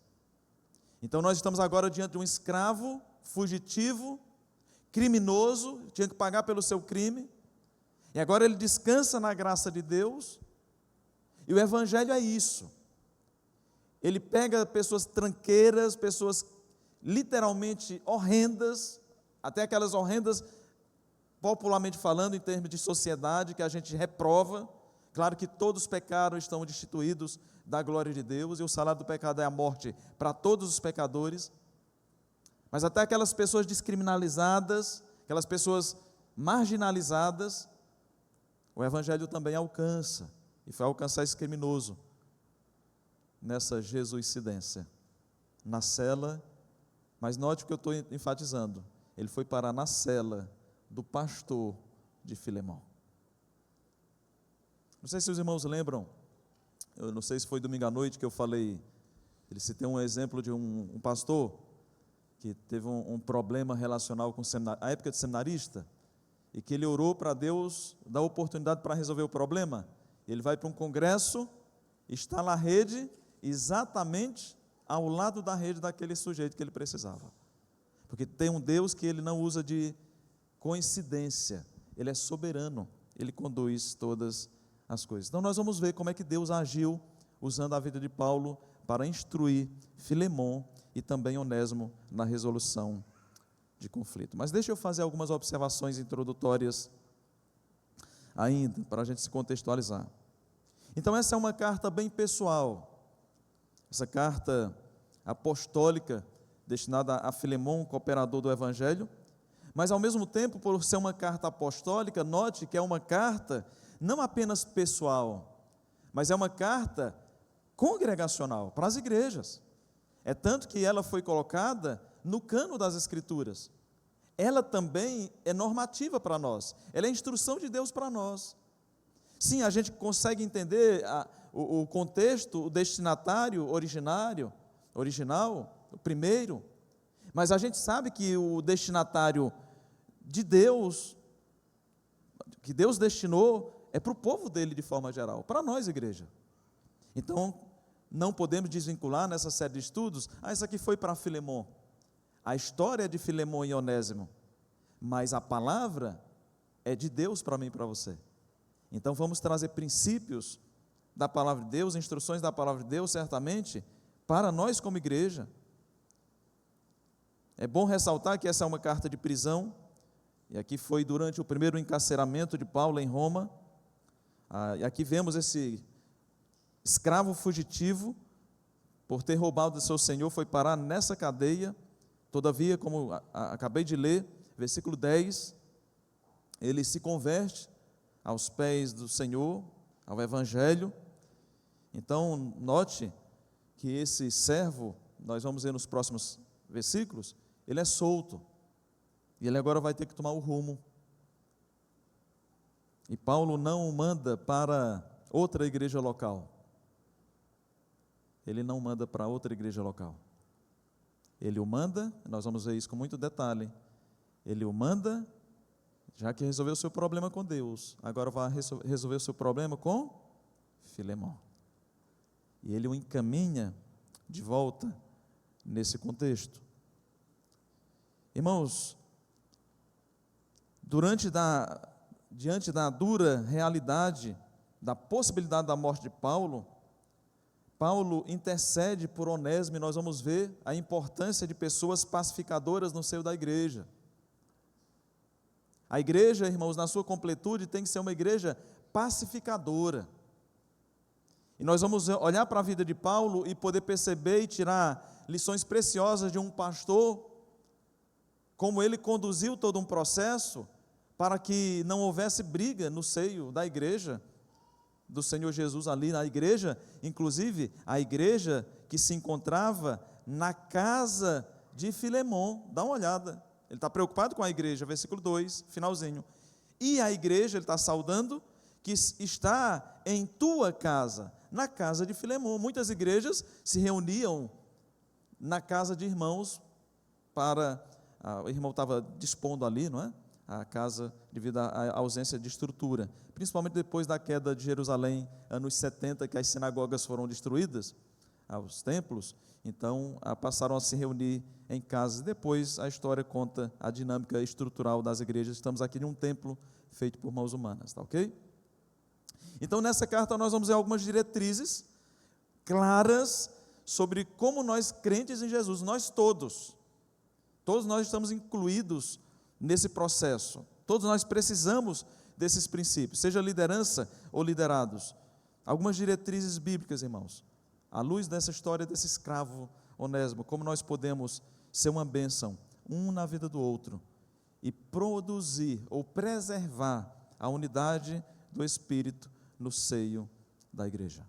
Então nós estamos agora diante de um escravo, fugitivo, criminoso, tinha que pagar pelo seu crime, e agora ele descansa na graça de Deus, e o evangelho é isso. Ele pega pessoas tranqueiras, pessoas literalmente horrendas, até aquelas horrendas, popularmente falando, em termos de sociedade, que a gente reprova. Claro que todos pecaram, estão destituídos da glória de Deus, e o salário do pecado é a morte para todos os pecadores. Mas até aquelas pessoas descriminalizadas, aquelas pessoas marginalizadas, o evangelho também alcança, e foi alcançar esse criminoso nessa jesuicidência, na cela. Mas note o que eu estou enfatizando, ele foi parar na cela do pastor de Filemão. Não sei se os irmãos lembram, eu não sei se foi domingo à noite que eu falei, ele citei um exemplo de um pastor que teve um problema relacional com a época de seminarista, e que ele orou para Deus dar oportunidade para resolver o problema. Ele vai para um congresso, está na rede, exatamente ao lado da rede daquele sujeito que ele precisava. Porque tem um Deus que ele não usa de coincidência, ele é soberano, ele conduz todas as coisas. Então nós vamos ver como é que Deus agiu usando a vida de Paulo para instruir Filemon e também Onésimo na resolução de conflito. Mas deixa eu fazer algumas observações introdutórias ainda, para a gente se contextualizar. Então essa é uma carta bem pessoal, essa carta apostólica destinada a Filemon, cooperador do Evangelho, mas ao mesmo tempo, por ser uma carta apostólica, note que é uma carta não apenas pessoal, mas é uma carta congregacional, para as igrejas. É tanto que ela foi colocada no cano das Escrituras. Ela também é normativa para nós, ela é instrução de Deus para nós. Sim, a gente consegue entender o contexto, o destinatário original, o primeiro, mas a gente sabe que o destinatário de Deus, que Deus destinou, é para o povo dele de forma geral, para nós, igreja. Então, não podemos desvincular nessa série de estudos, isso aqui foi para Filemon, a história é de Filemon e Onésimo, mas a palavra é de Deus para mim e para você. Então vamos trazer princípios da palavra de Deus, instruções da palavra de Deus, certamente, para nós como igreja. É bom ressaltar que essa é uma carta de prisão, e aqui foi durante o primeiro encarceramento de Paulo em Roma. E aqui vemos esse escravo fugitivo, por ter roubado do seu senhor, foi parar nessa cadeia. Todavia, como acabei de ler, versículo 10, ele se converte aos pés do Senhor, ao Evangelho. Então, note que esse servo, nós vamos ver nos próximos versículos, ele é solto, e ele agora vai ter que tomar o rumo. E Paulo não o manda para outra igreja local. Ele não manda para outra igreja local. Ele o manda, nós vamos ver isso com muito detalhe, ele o manda, já que resolveu o seu problema com Deus, agora vai resolver o seu problema com Filemon. E ele o encaminha de volta nesse contexto. Irmãos, diante da dura realidade, da possibilidade da morte de Paulo, Paulo intercede por Onésimo, e nós vamos ver a importância de pessoas pacificadoras no seio da igreja. A igreja, irmãos, na sua completude, tem que ser uma igreja pacificadora. E nós vamos olhar para a vida de Paulo e poder perceber e tirar lições preciosas de um pastor, como ele conduziu todo um processo para que não houvesse briga no seio da igreja do Senhor Jesus ali na igreja, inclusive a igreja que se encontrava na casa de Filemon. Dá uma olhada, ele está preocupado com a igreja, versículo 2, finalzinho. E a igreja, ele está saudando, que está em tua casa, na casa de Filemon. Muitas igrejas se reuniam na casa de irmãos para, o irmão estava dispondo ali, não é? A casa, devido à ausência de estrutura, principalmente depois da queda de Jerusalém, anos 70, que as sinagogas foram destruídas, os templos, então passaram a se reunir em casas. Depois a história conta a dinâmica estrutural das igrejas. Estamos aqui em um templo feito por mãos humanas, tá ok? Então nessa carta nós vamos ver algumas diretrizes claras sobre como nós crentes em Jesus, todos nós estamos incluídos nesse processo. Todos nós precisamos desses princípios, seja liderança ou liderados. Algumas diretrizes bíblicas, irmãos, à luz dessa história desse escravo Onésimo, como nós podemos ser uma bênção, um na vida do outro, e produzir ou preservar a unidade do Espírito no seio da igreja.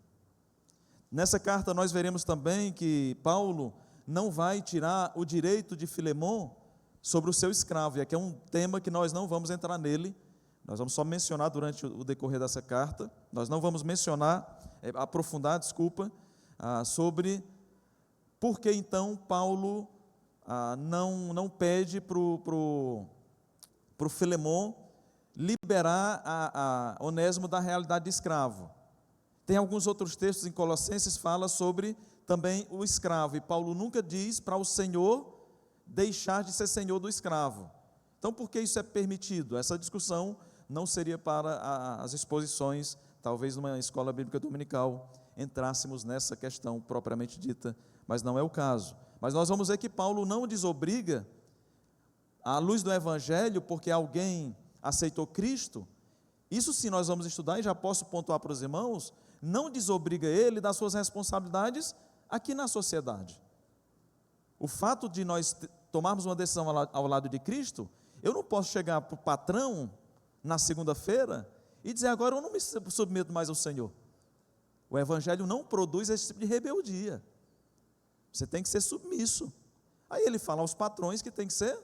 Nessa carta nós veremos também que Paulo não vai tirar o direito de Filemon sobre o seu escravo, e aqui é um tema que nós não vamos entrar nele, nós vamos só mencionar durante o decorrer dessa carta, nós não vamos aprofundar, sobre por que então Paulo não pede para o Filemon liberar a Onésimo da realidade de escravo. Tem alguns outros textos em Colossenses que falam sobre também o escravo, e Paulo nunca diz para o senhor deixar de ser senhor do escravo. Então, por que isso é permitido? Essa discussão não seria para as exposições talvez numa escola bíblica dominical, entrássemos nessa questão propriamente dita, mas não é o caso. Mas nós vamos ver que Paulo não desobriga, à luz do Evangelho, porque alguém aceitou Cristo. Isso sim nós vamos estudar, e já posso pontuar para os irmãos, não desobriga ele das suas responsabilidades aqui na sociedade. O fato de nós tomarmos uma decisão ao lado de Cristo, eu não posso chegar para o patrão na segunda-feira e dizer: agora eu não me submeto mais ao Senhor. O Evangelho não produz esse tipo de rebeldia. Você tem que ser submisso. Aí ele fala aos patrões que tem que ser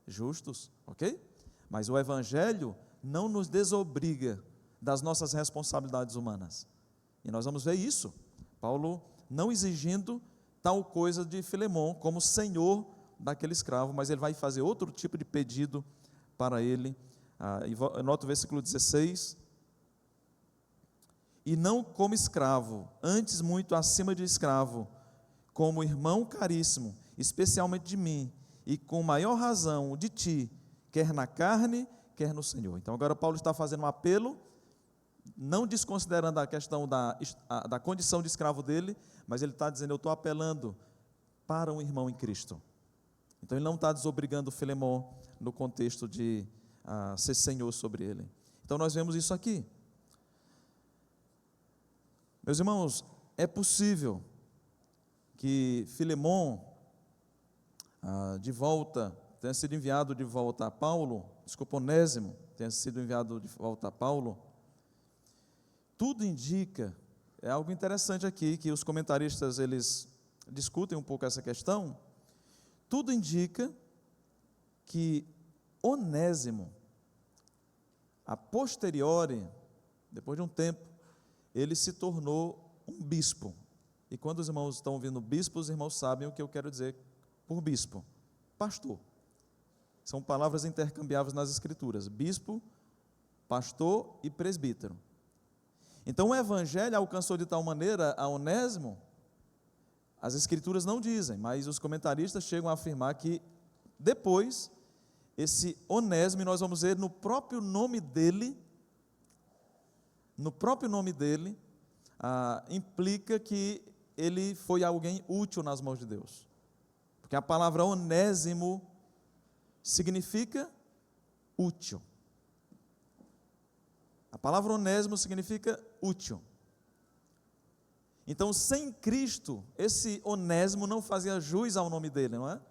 justos, ok? Mas o Evangelho não nos desobriga das nossas responsabilidades humanas. E nós vamos ver isso. Paulo não exigindo tal coisa de Filemon como senhor daquele escravo, mas ele vai fazer outro tipo de pedido para ele. Nota o versículo 16. E não como escravo, antes muito acima de escravo, como irmão caríssimo, especialmente de mim, e com maior razão de ti, quer na carne, quer no Senhor. Então agora Paulo está fazendo um apelo, não desconsiderando a questão da condição de escravo dele, mas ele está dizendo: eu estou apelando para um irmão em Cristo. Então ele não está desobrigando Filemon no contexto de ser senhor sobre ele. Então nós vemos isso aqui. Meus irmãos, é possível que Filemon tenha sido enviado de volta a Paulo, Onésimo tenha sido enviado de volta a Paulo. Tudo indica, é algo interessante aqui, que os comentaristas eles discutem um pouco essa questão. Tudo indica que Onésimo, a posteriori, depois de um tempo, ele se tornou um bispo. E quando os irmãos estão ouvindo bispo, os irmãos sabem o que eu quero dizer por bispo: pastor. São palavras intercambiáveis nas Escrituras: bispo, pastor e presbítero. Então o Evangelho alcançou de tal maneira a Onésimo, as Escrituras não dizem, mas os comentaristas chegam a afirmar que depois, esse Onésimo, nós vamos ver no próprio nome dele, implica que ele foi alguém útil nas mãos de Deus. Porque a palavra Onésimo significa útil. A palavra Onésimo significa útil. Então, sem Cristo, esse Onésimo não fazia jus ao nome dele, não é?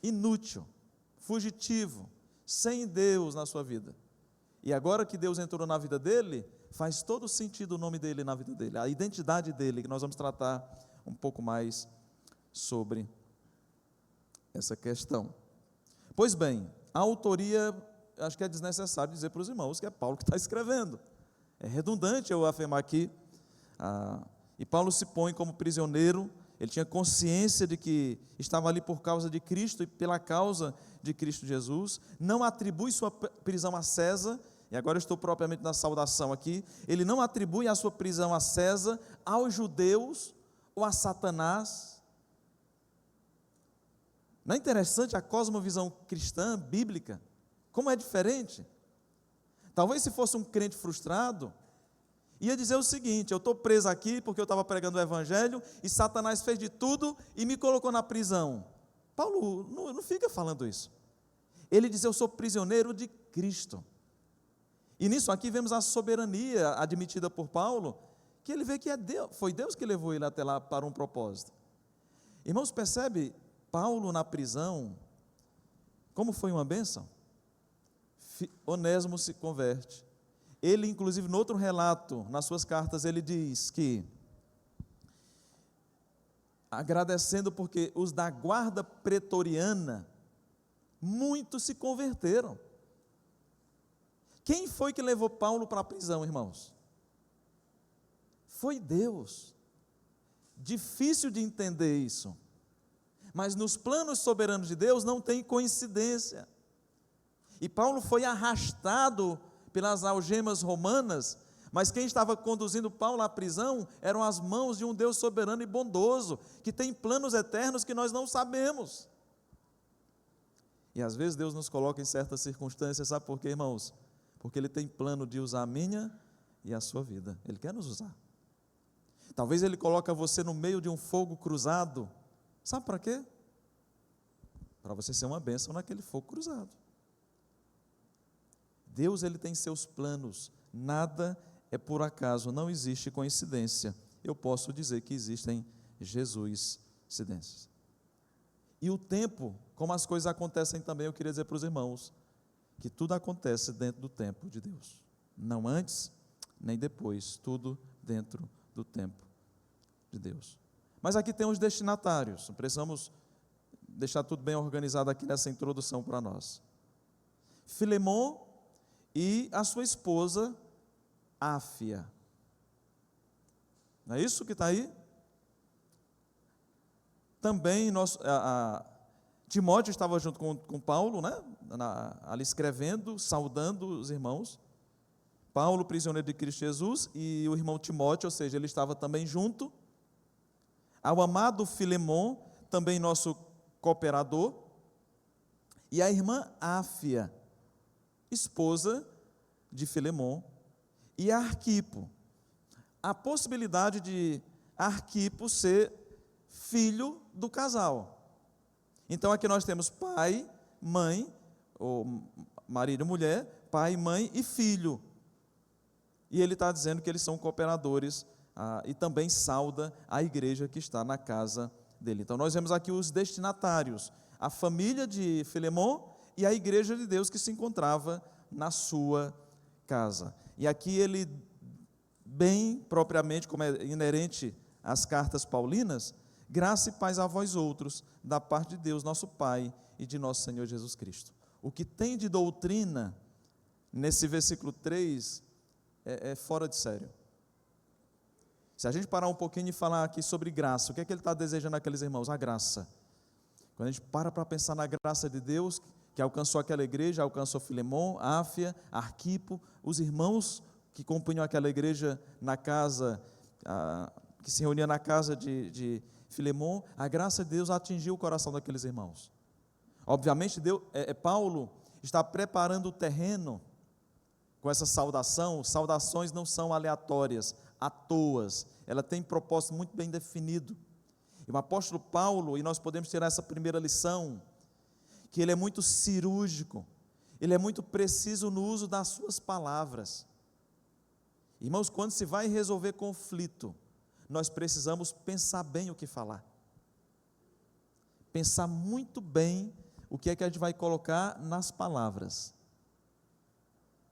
Inútil, fugitivo, sem Deus na sua vida. E agora que Deus entrou na vida dele, faz todo sentido o nome dele na vida dele, a identidade dele, que nós vamos tratar um pouco mais sobre essa questão. Pois bem, a autoria, acho que é desnecessário dizer para os irmãos que é Paulo que está escrevendo. É redundante eu afirmar aqui. E Paulo se põe como prisioneiro, ele tinha consciência de que estava ali por causa de Cristo e pela causa de Cristo Jesus, não atribui sua prisão a César, e agora eu estou propriamente na saudação aqui, ele não atribui a sua prisão a César, aos judeus ou a Satanás. Não é interessante a cosmovisão cristã, bíblica? Como é diferente? Talvez se fosse um crente frustrado, ia dizer o seguinte: eu estou preso aqui porque eu estava pregando o Evangelho e Satanás fez de tudo e me colocou na prisão. Paulo não fica falando isso. Ele diz: eu sou prisioneiro de Cristo. E nisso aqui vemos a soberania admitida por Paulo, que ele vê que foi Deus que levou ele até lá para um propósito. Irmãos, percebe Paulo na prisão, como foi uma bênção? Onésimo se converte. Ele, inclusive, no outro relato, nas suas cartas, ele diz que, agradecendo porque os da guarda pretoriana, muitos se converteram. Quem foi que levou Paulo para a prisão, irmãos? Foi Deus. Difícil de entender isso, mas nos planos soberanos de Deus não tem coincidência. E Paulo foi arrastado pelas algemas romanas, mas quem estava conduzindo Paulo à prisão eram as mãos de um Deus soberano e bondoso, que tem planos eternos que nós não sabemos. E às vezes Deus nos coloca em certas circunstâncias, sabe por quê, irmãos? Porque Ele tem plano de usar a minha e a sua vida. Ele quer nos usar. Talvez Ele coloque você no meio de um fogo cruzado. Sabe para quê? Para você ser uma bênção naquele fogo cruzado. Deus, Ele tem seus planos. Nada é por acaso, não existe coincidência. Eu posso dizer que existem Jesus-cidências. E o tempo, como as coisas acontecem também, eu queria dizer para os irmãos, que tudo acontece dentro do tempo de Deus. Não antes, nem depois, tudo dentro do tempo de Deus. Mas aqui tem os destinatários, precisamos deixar tudo bem organizado aqui nessa introdução para nós. Filemon e a sua esposa, Áfia. Não é isso que está aí? Também Timóteo estava junto com Paulo, né? Ali escrevendo, saudando os irmãos. Paulo, prisioneiro de Cristo Jesus, e o irmão Timóteo, ou seja, ele estava também junto. Ao amado Filemon, também nosso cooperador, e a irmã Áfia, esposa de Filemon, e Arquipo. A possibilidade de Arquipo ser filho do casal. Então aqui nós temos pai, mãe, ou marido e mulher, pai, mãe e filho. E ele está dizendo que eles são cooperadores e também sauda a igreja que está na casa dele. Então nós vemos aqui os destinatários, a família de Filemon e a igreja de Deus que se encontrava na sua casa. E aqui ele, bem propriamente, como é inerente às cartas paulinas, graça e paz a vós outros, da parte de Deus, nosso Pai, e de nosso Senhor Jesus Cristo. O que tem de doutrina, nesse versículo 3, é fora de sério. Se a gente parar um pouquinho e falar aqui sobre graça, o que é que ele está desejando àqueles irmãos? A graça. Quando a gente para pensar na graça de Deus, que alcançou aquela igreja, alcançou Filemon, Áfia, Arquipo, os irmãos que compunham aquela igreja na casa, que se reunia na casa de Filemon, a graça de Deus atingiu o coração daqueles irmãos. Obviamente, Paulo está preparando o terreno com essa saudação. Saudações não são aleatórias, à toa, ela tem propósito muito bem definido. E o apóstolo Paulo, e nós podemos tirar essa primeira lição, que ele é muito cirúrgico, ele é muito preciso no uso das suas palavras. Irmãos, quando se vai resolver conflito, nós precisamos pensar bem o que falar. Pensar muito bem o que é que a gente vai colocar nas palavras.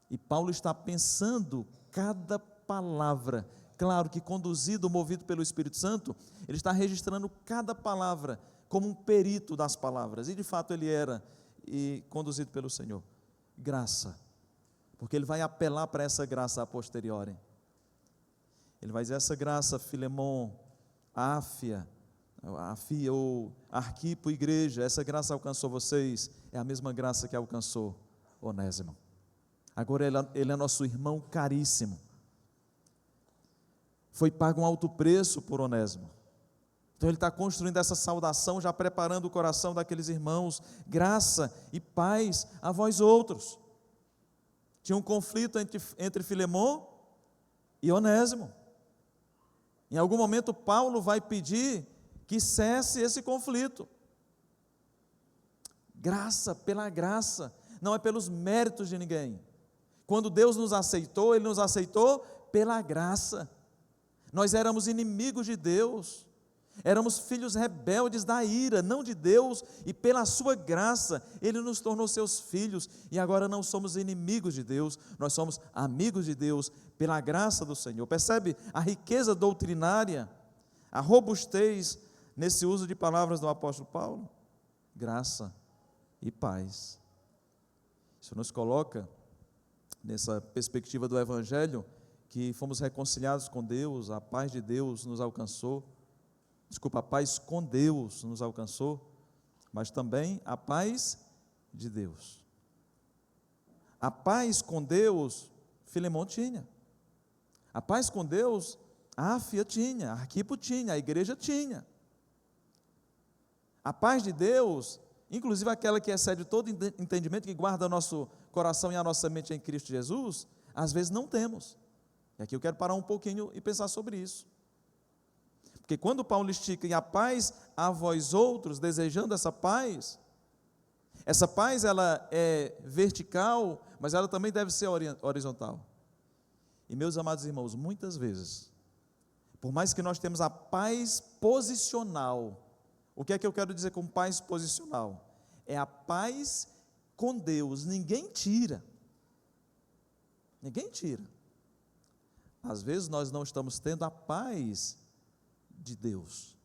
E Paulo está pensando cada palavra. Claro que conduzido, movido pelo Espírito Santo, ele está registrando cada palavra como um perito das palavras. E de fato ele era, e conduzido pelo Senhor. Graça. Porque ele vai apelar para essa graça a posteriori. Ele vai dizer: essa graça, Filemon, Áfia ou Arquipo, igreja, essa graça alcançou vocês, é a mesma graça que alcançou Onésimo. Agora ele é nosso irmão caríssimo. Foi pago um alto preço por Onésimo. Então ele está construindo essa saudação, já preparando o coração daqueles irmãos. Graça e paz a vós outros. Tinha um conflito entre Filemon e Onésimo. Em algum momento Paulo vai pedir que cesse esse conflito. Graça, pela graça, não é pelos méritos de ninguém. Quando Deus nos aceitou, Ele nos aceitou pela graça. Nós éramos inimigos de Deus, éramos filhos rebeldes da ira, não de Deus, e pela sua graça Ele nos tornou seus filhos, e agora não somos inimigos de Deus, nós somos amigos de Deus, pela graça do Senhor. Percebe a riqueza doutrinária, a robustez nesse uso de palavras do apóstolo Paulo? Graça e paz. Isso nos coloca nessa perspectiva do Evangelho, que fomos reconciliados com Deus, a paz de Deus nos alcançou. A paz com Deus nos alcançou, mas também a paz de Deus. A paz com Deus, Filemon tinha. A paz com Deus, a Áfia tinha, a Arquipo tinha, a igreja tinha. A paz de Deus, inclusive aquela que excede todo entendimento, que guarda nosso coração e a nossa mente em Cristo Jesus, às vezes não temos. E aqui eu quero parar um pouquinho e pensar sobre isso. Porque quando Paulo estica e a paz a vós outros, desejando essa paz ela é vertical, mas ela também deve ser horizontal. E meus amados irmãos, muitas vezes, por mais que nós temos a paz posicional, o que é que eu quero dizer com paz posicional? É a paz com Deus, ninguém tira. Ninguém tira. Às vezes nós não estamos tendo a paz de Deus.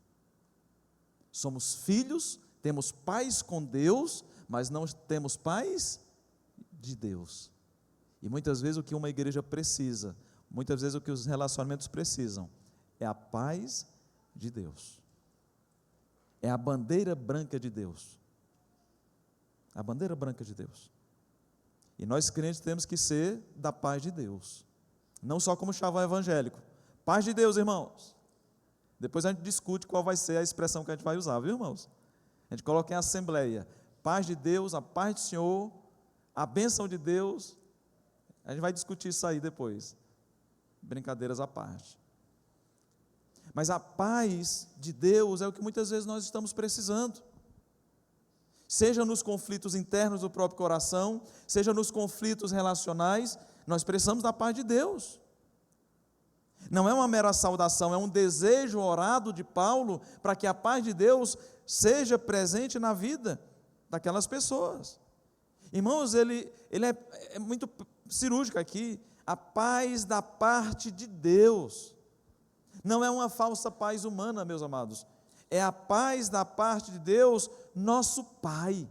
Somos filhos, temos paz com Deus, mas não temos paz de Deus. E muitas vezes o que uma igreja precisa, muitas vezes o que os relacionamentos precisam, é a paz de Deus. É a bandeira branca de Deus. A bandeira branca de Deus. E nós crentes temos que ser da paz de Deus. Não só como chavão evangélico. Paz de Deus, irmãos. Depois a gente discute qual vai ser a expressão que a gente vai usar, viu, irmãos? A gente coloca em assembleia. Paz de Deus, a paz do Senhor, a bênção de Deus. A gente vai discutir isso aí depois. Brincadeiras à parte. Mas a paz de Deus é o que muitas vezes nós estamos precisando. Seja nos conflitos internos do próprio coração, seja nos conflitos relacionais, nós precisamos da paz de Deus. Não é uma mera saudação, é um desejo orado de Paulo para que a paz de Deus seja presente na vida daquelas pessoas. Irmãos, ele é muito cirúrgico aqui, a paz da parte de Deus. Não é uma falsa paz humana, meus amados. É a paz da parte de Deus, nosso Pai.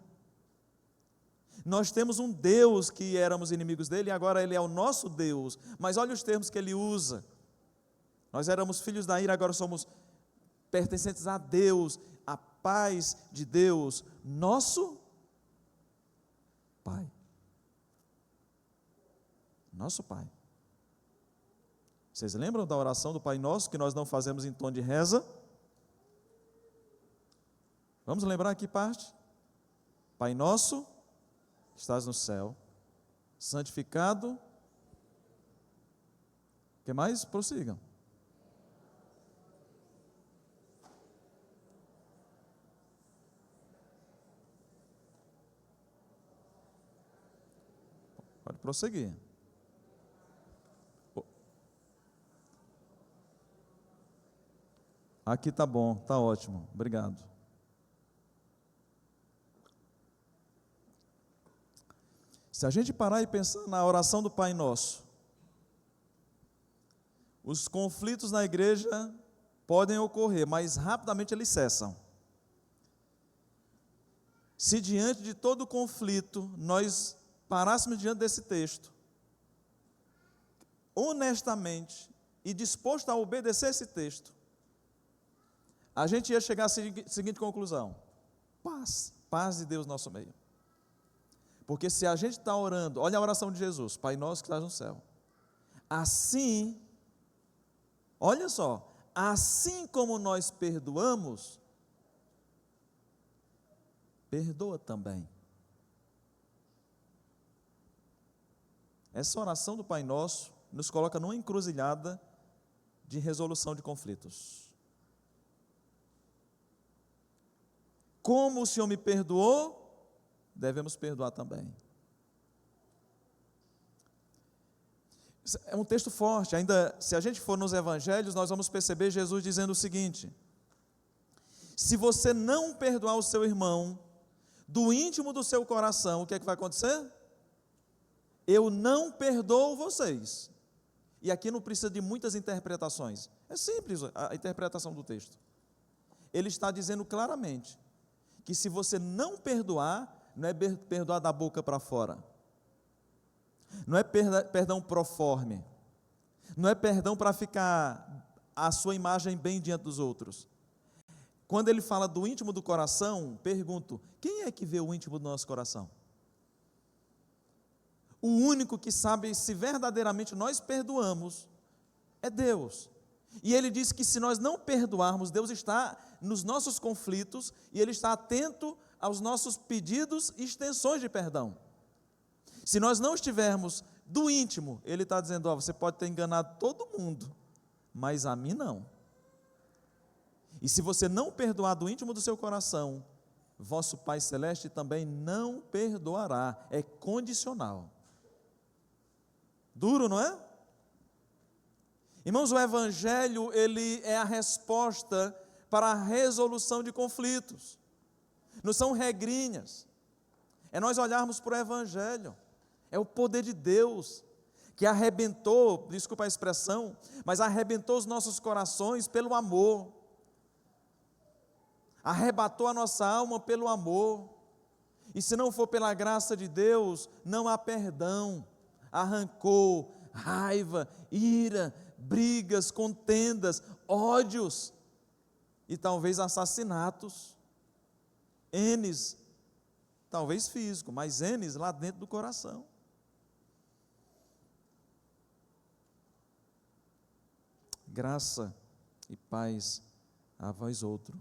Nós temos um Deus que éramos inimigos dele, e agora ele é o nosso Deus. Mas olha os termos que ele usa. Nós éramos filhos da ira, agora somos pertencentes a Deus. A paz de Deus, nosso Pai. Nosso Pai. Vocês lembram da oração do Pai Nosso, que nós não fazemos em tom de reza? Vamos lembrar aqui parte? Pai Nosso, que estás no céu, santificado. O que mais? Prossigam. Pode prosseguir. Aqui está bom, está ótimo, obrigado. Se a gente parar e pensar na oração do Pai Nosso, os conflitos na igreja podem ocorrer, mas rapidamente eles cessam. Se diante de todo conflito nós parássemos diante desse texto, honestamente e disposto a obedecer esse texto, a gente ia chegar à seguinte conclusão: paz de Deus no nosso meio. Porque se a gente está orando, olha a oração de Jesus, Pai Nosso que estás no céu, assim, olha só, assim como nós perdoamos, perdoa também. Essa oração do Pai Nosso nos coloca numa encruzilhada de resolução de conflitos. Como o Senhor me perdoou, devemos perdoar também. É um texto forte, ainda se a gente for nos evangelhos, nós vamos perceber Jesus dizendo o seguinte: se você não perdoar o seu irmão, do íntimo do seu coração, o que é que vai acontecer? Eu não perdoo vocês. E aqui não precisa de muitas interpretações, é simples a interpretação do texto. Ele está dizendo claramente que se você não perdoar, não é perdoar da boca para fora, não é perdão proforme, não é perdão para ficar a sua imagem bem diante dos outros. Quando ele fala do íntimo do coração, pergunto: quem é que vê o íntimo do nosso coração? O único que sabe se verdadeiramente nós perdoamos é Deus. E ele diz que se nós não perdoarmos, Deus está nos nossos conflitos e Ele está atento aos nossos pedidos e extensões de perdão. Se nós não estivermos do íntimo, ele está dizendo, ó, você pode ter enganado todo mundo, mas a mim não. E se você não perdoar do íntimo do seu coração, vosso Pai Celeste também não perdoará, é condicional. Duro, não é? Irmãos, o Evangelho, ele é a resposta para a resolução de conflitos. Não são regrinhas. É nós olharmos para o Evangelho. É o poder de Deus que arrebentou, desculpa a expressão, mas arrebentou os nossos corações pelo amor. Arrebatou a nossa alma pelo amor. E se não for pela graça de Deus, não há perdão. Há rancor, raiva, ira, brigas, contendas, ódios e talvez assassinatos. N's, talvez físico, mas N's lá dentro do coração. Graça e paz a vós outro,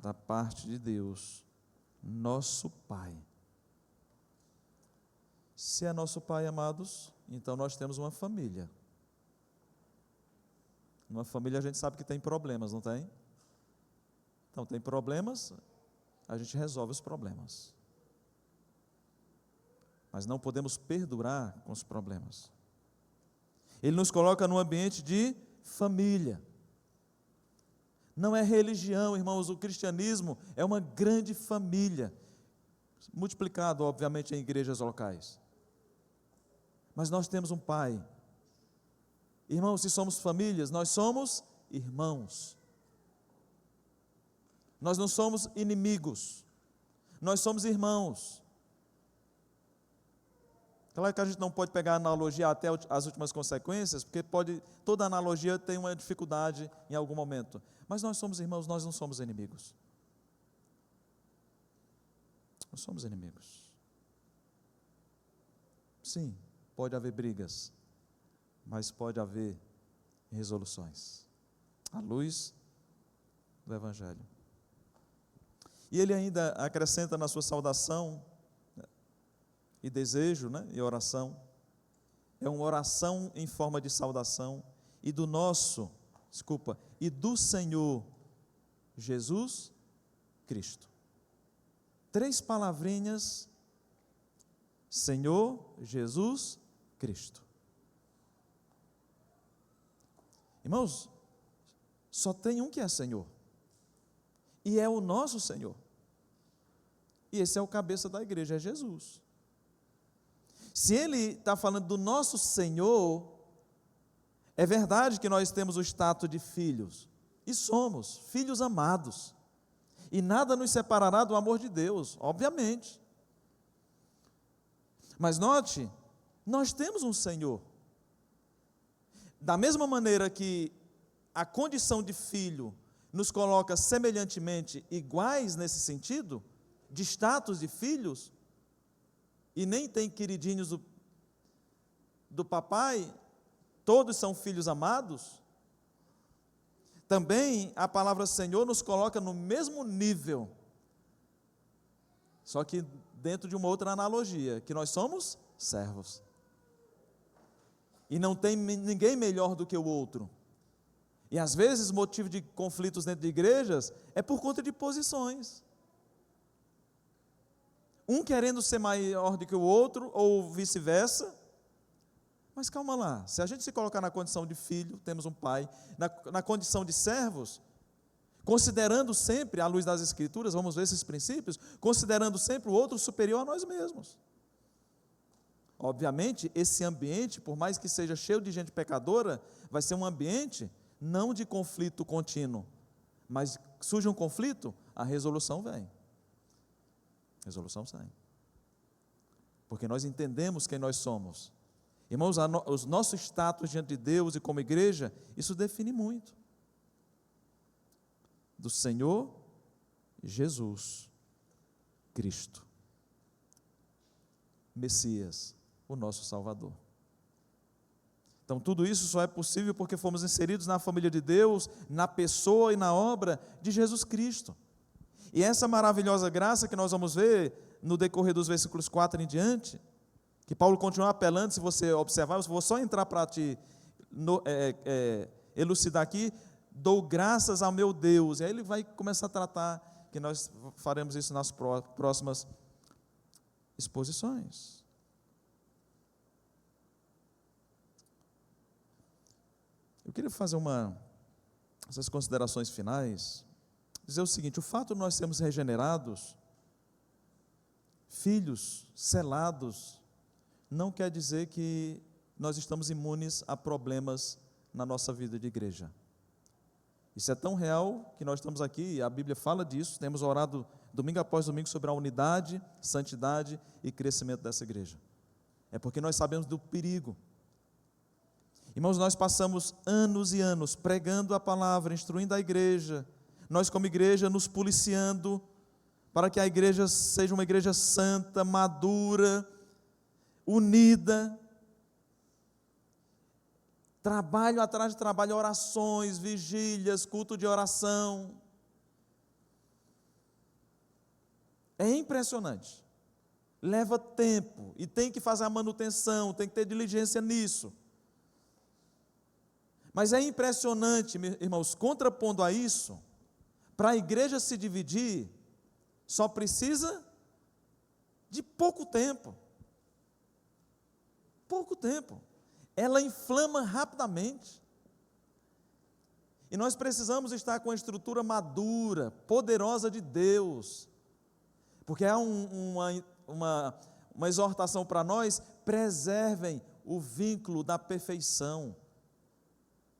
da parte de Deus, nosso Pai. Se é nosso Pai, amados, então nós temos uma família. Numa família a gente sabe que tem problemas, não tem? Então tem problemas, a gente resolve os problemas. Mas não podemos perdurar com os problemas. Ele nos coloca num ambiente de família. Não é religião, irmãos, o cristianismo é uma grande família, multiplicado, obviamente, em igrejas locais. Mas nós temos um Pai. Irmãos, se somos famílias, nós somos irmãos. Nós não somos inimigos, nós somos irmãos. Claro que a gente não pode pegar a analogia até as últimas consequências, porque toda analogia tem uma dificuldade em algum momento. Mas nós somos irmãos, nós não somos inimigos. Nós somos inimigos. Sim, pode haver brigas, mas pode haver resoluções, à luz do Evangelho. E ele ainda acrescenta na sua saudação e desejo, e oração, é uma oração em forma de saudação, e do Senhor Jesus Cristo. 3 palavrinhas, Senhor Jesus Cristo. Irmãos, só tem um que é Senhor, e é o nosso Senhor, e esse é o cabeça da igreja, é Jesus. Se ele está falando do nosso Senhor, é verdade que nós temos o status de filhos, e somos filhos amados, e nada nos separará do amor de Deus, obviamente. Mas note, nós temos um Senhor. Da mesma maneira que a condição de filho nos coloca semelhantemente iguais nesse sentido, de status de filhos, e nem tem queridinhos do papai, todos são filhos amados, também a palavra Senhor nos coloca no mesmo nível, só que dentro de uma outra analogia, que nós somos servos, e não tem ninguém melhor do que o outro, e às vezes motivo de conflitos dentro de igrejas é por conta de posições, um querendo ser maior do que o outro, ou vice-versa. Mas calma lá, se a gente se colocar na condição de filho, temos um pai, na condição de servos, considerando sempre, à luz das Escrituras, vamos ver esses princípios, considerando sempre o outro superior a nós mesmos. Obviamente, esse ambiente, por mais que seja cheio de gente pecadora, vai ser um ambiente não de conflito contínuo, mas surge um conflito, a resolução vem. Resolução sai. Porque nós entendemos quem nós somos. Irmãos, os nossos status diante de Deus e como igreja, isso define muito. Do Senhor Jesus Cristo, Messias, o nosso Salvador. Então tudo isso só é possível porque fomos inseridos na família de Deus, na pessoa e na obra de Jesus Cristo. E essa maravilhosa graça que nós vamos ver no decorrer dos versículos 4 em diante, que Paulo continua apelando, se você observar, eu vou só entrar para te elucidar aqui, dou graças ao meu Deus, e aí ele vai começar a tratar, que nós faremos isso nas próximas exposições. Eu queria fazer essas considerações finais, dizer o seguinte: o fato de nós sermos regenerados, filhos, selados, não quer dizer que nós estamos imunes a problemas na nossa vida de igreja. Isso é tão real que nós estamos aqui, a Bíblia fala disso, temos orado domingo após domingo sobre a unidade, santidade e crescimento dessa igreja. É porque nós sabemos do perigo. Irmãos, nós passamos anos e anos pregando a palavra, instruindo a igreja, nós como igreja nos policiando, para que a igreja seja uma igreja santa, madura, unida, trabalho atrás de trabalho, orações, vigílias, culto de oração. É impressionante, leva tempo, e tem que fazer a manutenção, tem que ter diligência nisso. Mas é impressionante, irmãos, contrapondo a isso, para a igreja se dividir, só precisa de pouco tempo. Pouco tempo. Ela inflama rapidamente. E nós precisamos estar com a estrutura madura, poderosa de Deus. Porque há uma exortação para nós: preservem o vínculo da perfeição.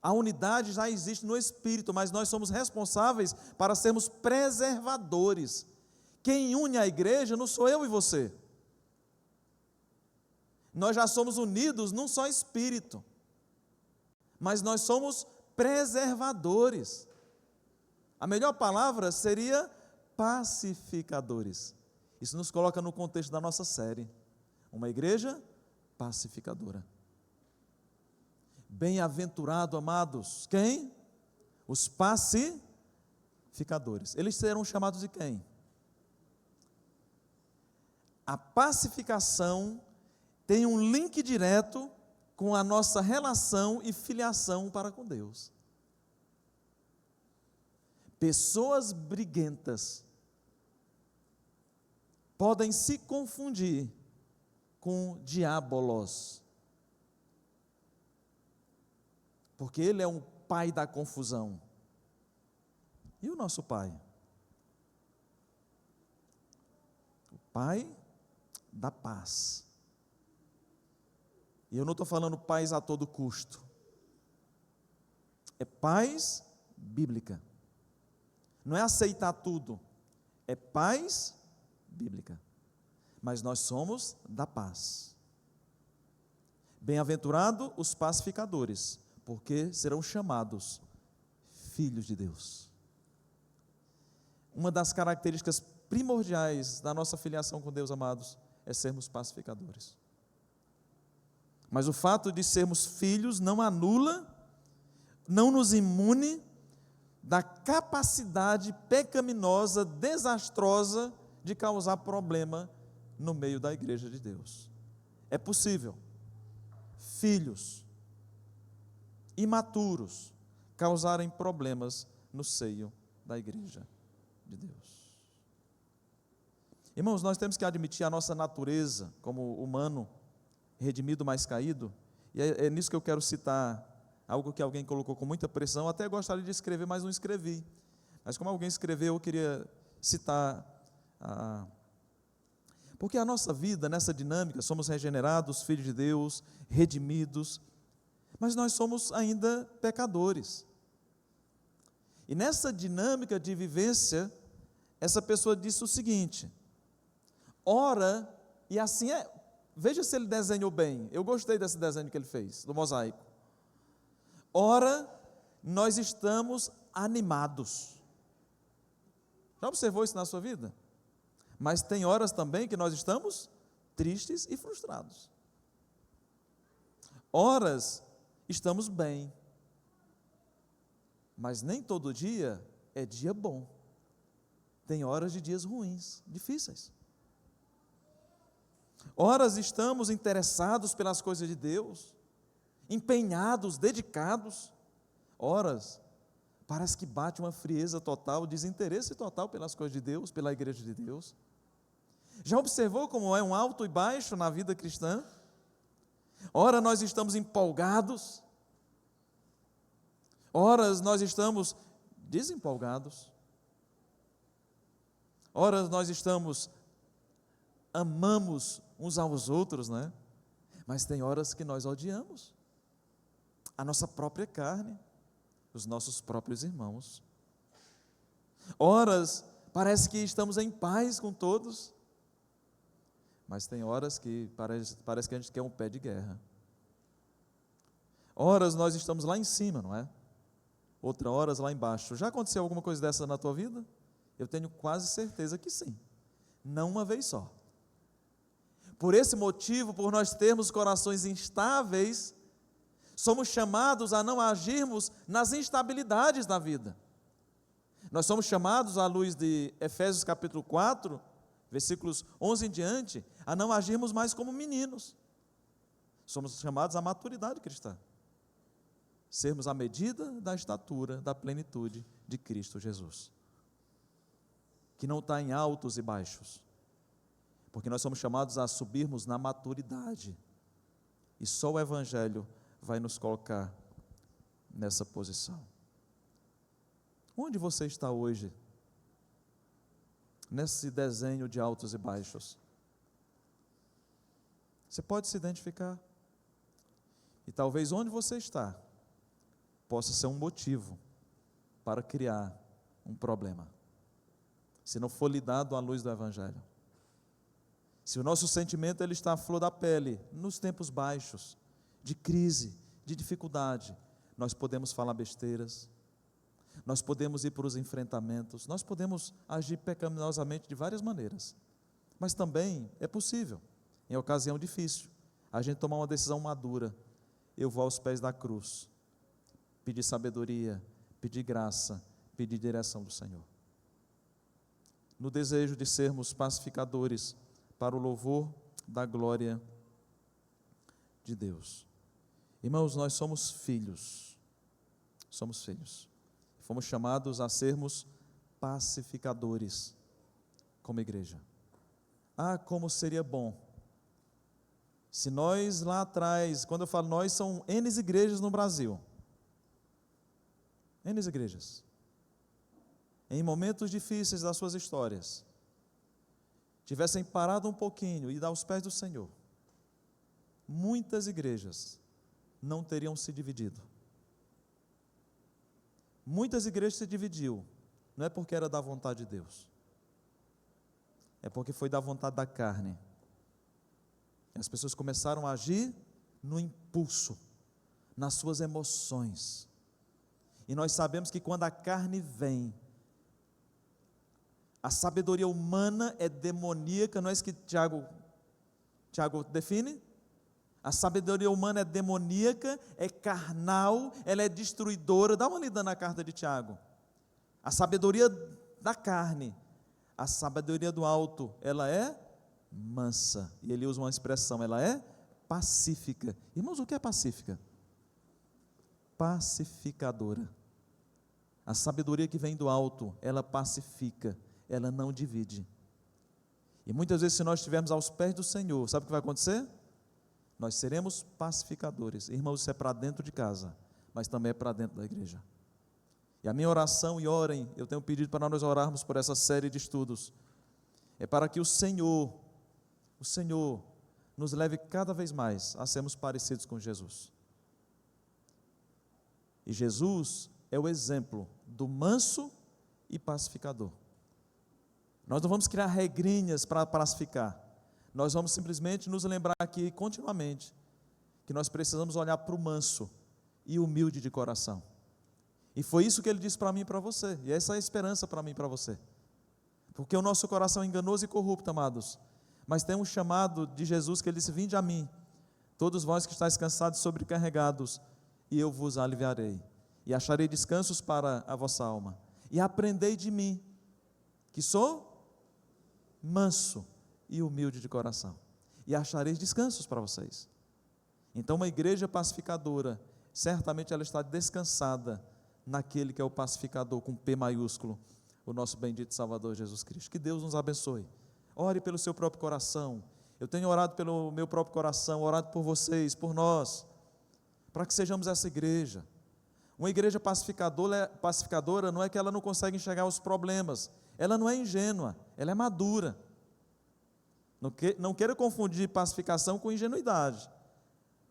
A unidade já existe no Espírito, mas nós somos responsáveis para sermos preservadores. Quem une a igreja não sou eu e você. Nós já somos unidos num só Espírito, mas nós somos preservadores. A melhor palavra seria pacificadores. Isso nos coloca no contexto da nossa série, uma igreja pacificadora. Bem-aventurado, amados, quem? Os pacificadores. Eles serão chamados de quem? A pacificação tem um link direto com a nossa relação e filiação para com Deus. Pessoas briguentas podem se confundir com diabolos, porque ele é um pai da confusão. E o nosso pai? O pai da paz. E eu não estou falando paz a todo custo. É paz bíblica. Não é aceitar tudo. É paz bíblica. Mas nós somos da paz. Bem-aventurado os pacificadores, porque serão chamados filhos de Deus. Uma das características primordiais da nossa filiação com Deus, amados, é sermos pacificadores. Mas o fato de sermos filhos não anula, não nos imune da capacidade pecaminosa, desastrosa de causar problema no meio da igreja de Deus. É possível filhos imaturos causarem problemas no seio da igreja de Deus. Irmãos, nós temos que admitir a nossa natureza como humano, redimido, mas caído, e é nisso que eu quero citar algo que alguém colocou com muita pressão. Eu até gostaria de escrever, mas não escrevi. Mas como alguém escreveu, eu queria citar. Porque a nossa vida, nessa dinâmica, somos regenerados, filhos de Deus, redimidos, mas nós somos ainda pecadores. E nessa dinâmica de vivência, essa pessoa disse o seguinte: ora, e assim é. Veja se ele desenhou bem. Eu gostei desse desenho que ele fez, do mosaico. Ora, nós estamos animados. Já observou isso na sua vida? Mas tem horas também que nós estamos tristes e frustrados. Horas estamos bem. Mas nem todo dia é dia bom. Tem horas de dias ruins, difíceis. Horas estamos interessados pelas coisas de Deus, empenhados, dedicados. Horas parece que bate uma frieza total, desinteresse total pelas coisas de Deus, pela igreja de Deus. Já observou como é um alto e baixo na vida cristã? Ora nós estamos empolgados, horas nós estamos desempolgados, horas nós amamos uns aos outros, né? Mas tem horas que nós odiamos a nossa própria carne, os nossos próprios irmãos. Horas parece que estamos em paz com todos, mas tem horas que parece que a gente quer um pé de guerra. Horas nós estamos lá em cima, não é? Outra horas lá embaixo. Já aconteceu alguma coisa dessa na tua vida? Eu tenho quase certeza que sim. Não uma vez só. Por esse motivo, por nós termos corações instáveis, somos chamados a não agirmos nas instabilidades da vida. Nós somos chamados, à luz de Efésios capítulo 4, versículos 11 em diante, a não agirmos mais como meninos. Somos chamados à maturidade cristã. Sermos à medida da estatura, da plenitude de Cristo Jesus. Que não está em altos e baixos. Porque nós somos chamados a subirmos na maturidade. E só o Evangelho vai nos colocar nessa posição. Onde você está hoje? Nesse desenho de altos e baixos. Você pode se identificar. E talvez onde você está possa ser um motivo para criar um problema, se não for lidado à luz do Evangelho. Se o nosso sentimento ele está à flor da pele, nos tempos baixos, de crise, de dificuldade, nós podemos falar besteiras, nós podemos ir para os enfrentamentos, nós podemos agir pecaminosamente de várias maneiras, mas também é possível, em ocasião difícil, a gente tomar uma decisão madura. Eu vou aos pés da cruz, pedir sabedoria, pedir graça, pedir direção do Senhor. No desejo de sermos pacificadores para o louvor da glória de Deus. Irmãos, nós somos filhos, fomos chamados a sermos pacificadores como igreja. Ah, como seria bom se nós lá atrás, quando eu falo nós, são N igrejas no Brasil, N igrejas, em momentos difíceis das suas histórias, tivessem parado um pouquinho e dado aos pés do Senhor, muitas igrejas não teriam se dividido. Muitas igrejas se dividiu, não é porque era da vontade de Deus, é porque foi da vontade da carne. As pessoas começaram a agir no impulso, nas suas emoções. E nós sabemos que quando a carne vem, a sabedoria humana é demoníaca, não é isso que Tiago define? A sabedoria humana é demoníaca, é carnal, ela é destruidora. Dá uma lida na carta de Tiago. A sabedoria da carne, a sabedoria do alto, ela é mansa. E ele usa uma expressão, ela é pacífica. Irmãos, o que é pacífica? Pacificadora. A sabedoria que vem do alto, ela pacifica, ela não divide. E muitas vezes, se nós estivermos aos pés do Senhor, sabe o que vai acontecer? Nós seremos pacificadores. Irmãos, isso é para dentro de casa, mas também é para dentro da igreja. E a minha oração, e orem, eu tenho pedido para nós orarmos por essa série de estudos, é para que o Senhor nos leve cada vez mais a sermos parecidos com Jesus. E Jesus é o exemplo do manso e pacificador. Nós não vamos criar regrinhas para pacificar. Nós vamos simplesmente nos lembrar aqui continuamente que nós precisamos olhar para o manso e humilde de coração. E foi isso que ele disse para mim e para você. E essa é a esperança para mim e para você. Porque o nosso coração é enganoso e corrupto, amados. Mas tem um chamado de Jesus que ele disse: vinde a mim, todos vós que estáis cansados e sobrecarregados, e eu vos aliviarei. E acharei descansos para a vossa alma. E aprendei de mim, que sou manso e humilde de coração. e achareis descansos para vocês. Então, uma igreja pacificadora, certamente ela está descansada naquele que é o pacificador, com P maiúsculo, o nosso bendito Salvador Jesus Cristo. Que Deus nos abençoe. Ore pelo seu próprio coração. Eu tenho orado pelo meu próprio coração, orado por vocês, por nós, para que sejamos essa igreja. Uma igreja pacificadora não é que ela não consegue enxergar os problemas, ela não é ingênua, ela é madura. Não queira confundir pacificação com ingenuidade.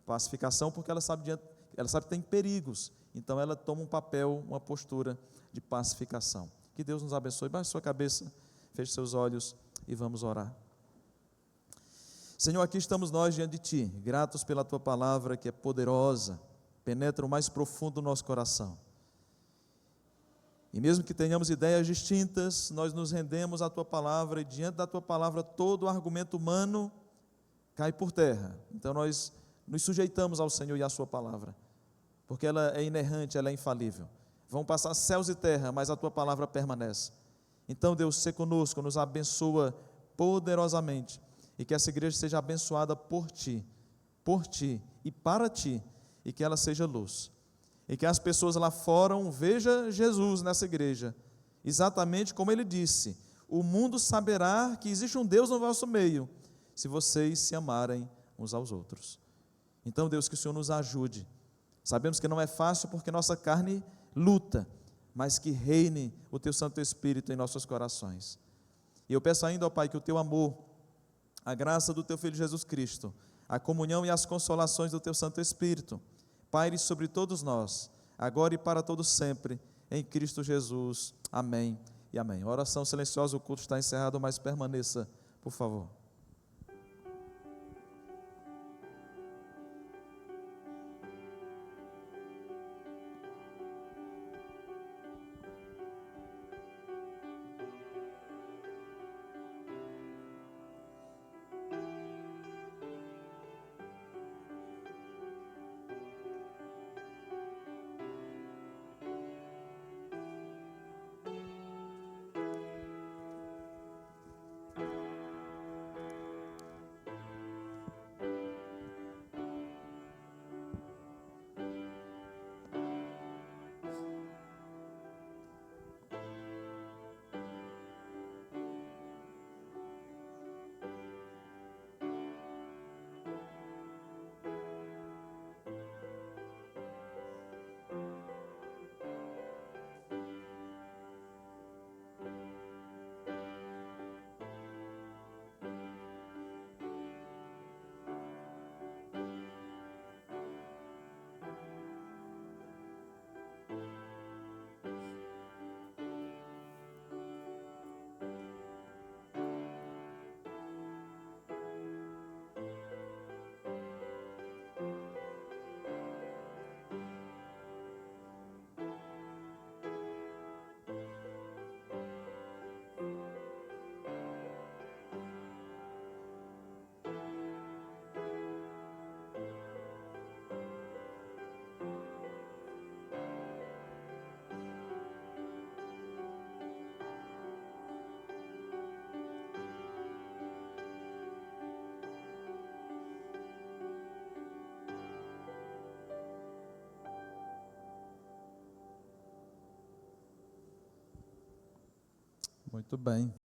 Pacificação porque ela sabe que tem perigos, então ela toma um papel, uma postura de pacificação. Que Deus nos abençoe. Baixe sua cabeça, feche seus olhos e vamos orar. Senhor, aqui estamos nós diante de Ti, gratos pela Tua palavra que é poderosa, penetra o mais profundo do nosso coração. E mesmo que tenhamos ideias distintas, nós nos rendemos à Tua palavra e diante da Tua palavra todo o argumento humano cai por terra. Então nós nos sujeitamos ao Senhor e à Sua palavra, porque ela é inerrante, ela é infalível. Vão passar céus e terra, mas a Tua palavra permanece. Então Deus, se conosco, nos abençoa poderosamente, e que essa igreja seja abençoada por Ti e para Ti, e que ela seja luz, e que as pessoas lá fora vejam Jesus nessa igreja, exatamente como Ele disse: o mundo saberá que existe um Deus no vosso meio, se vocês se amarem uns aos outros. Então Deus, que o Senhor nos ajude. Sabemos que não é fácil porque nossa carne luta, mas que reine o Teu Santo Espírito em nossos corações. E eu peço ainda, ó Pai, que o Teu amor, a graça do Teu Filho Jesus Cristo, a comunhão e as consolações do Teu Santo Espírito, paire sobre todos nós, agora e para todos sempre, em Cristo Jesus. Amém e amém. Oração silenciosa, o culto está encerrado, mas permaneça, por favor. Muito bem.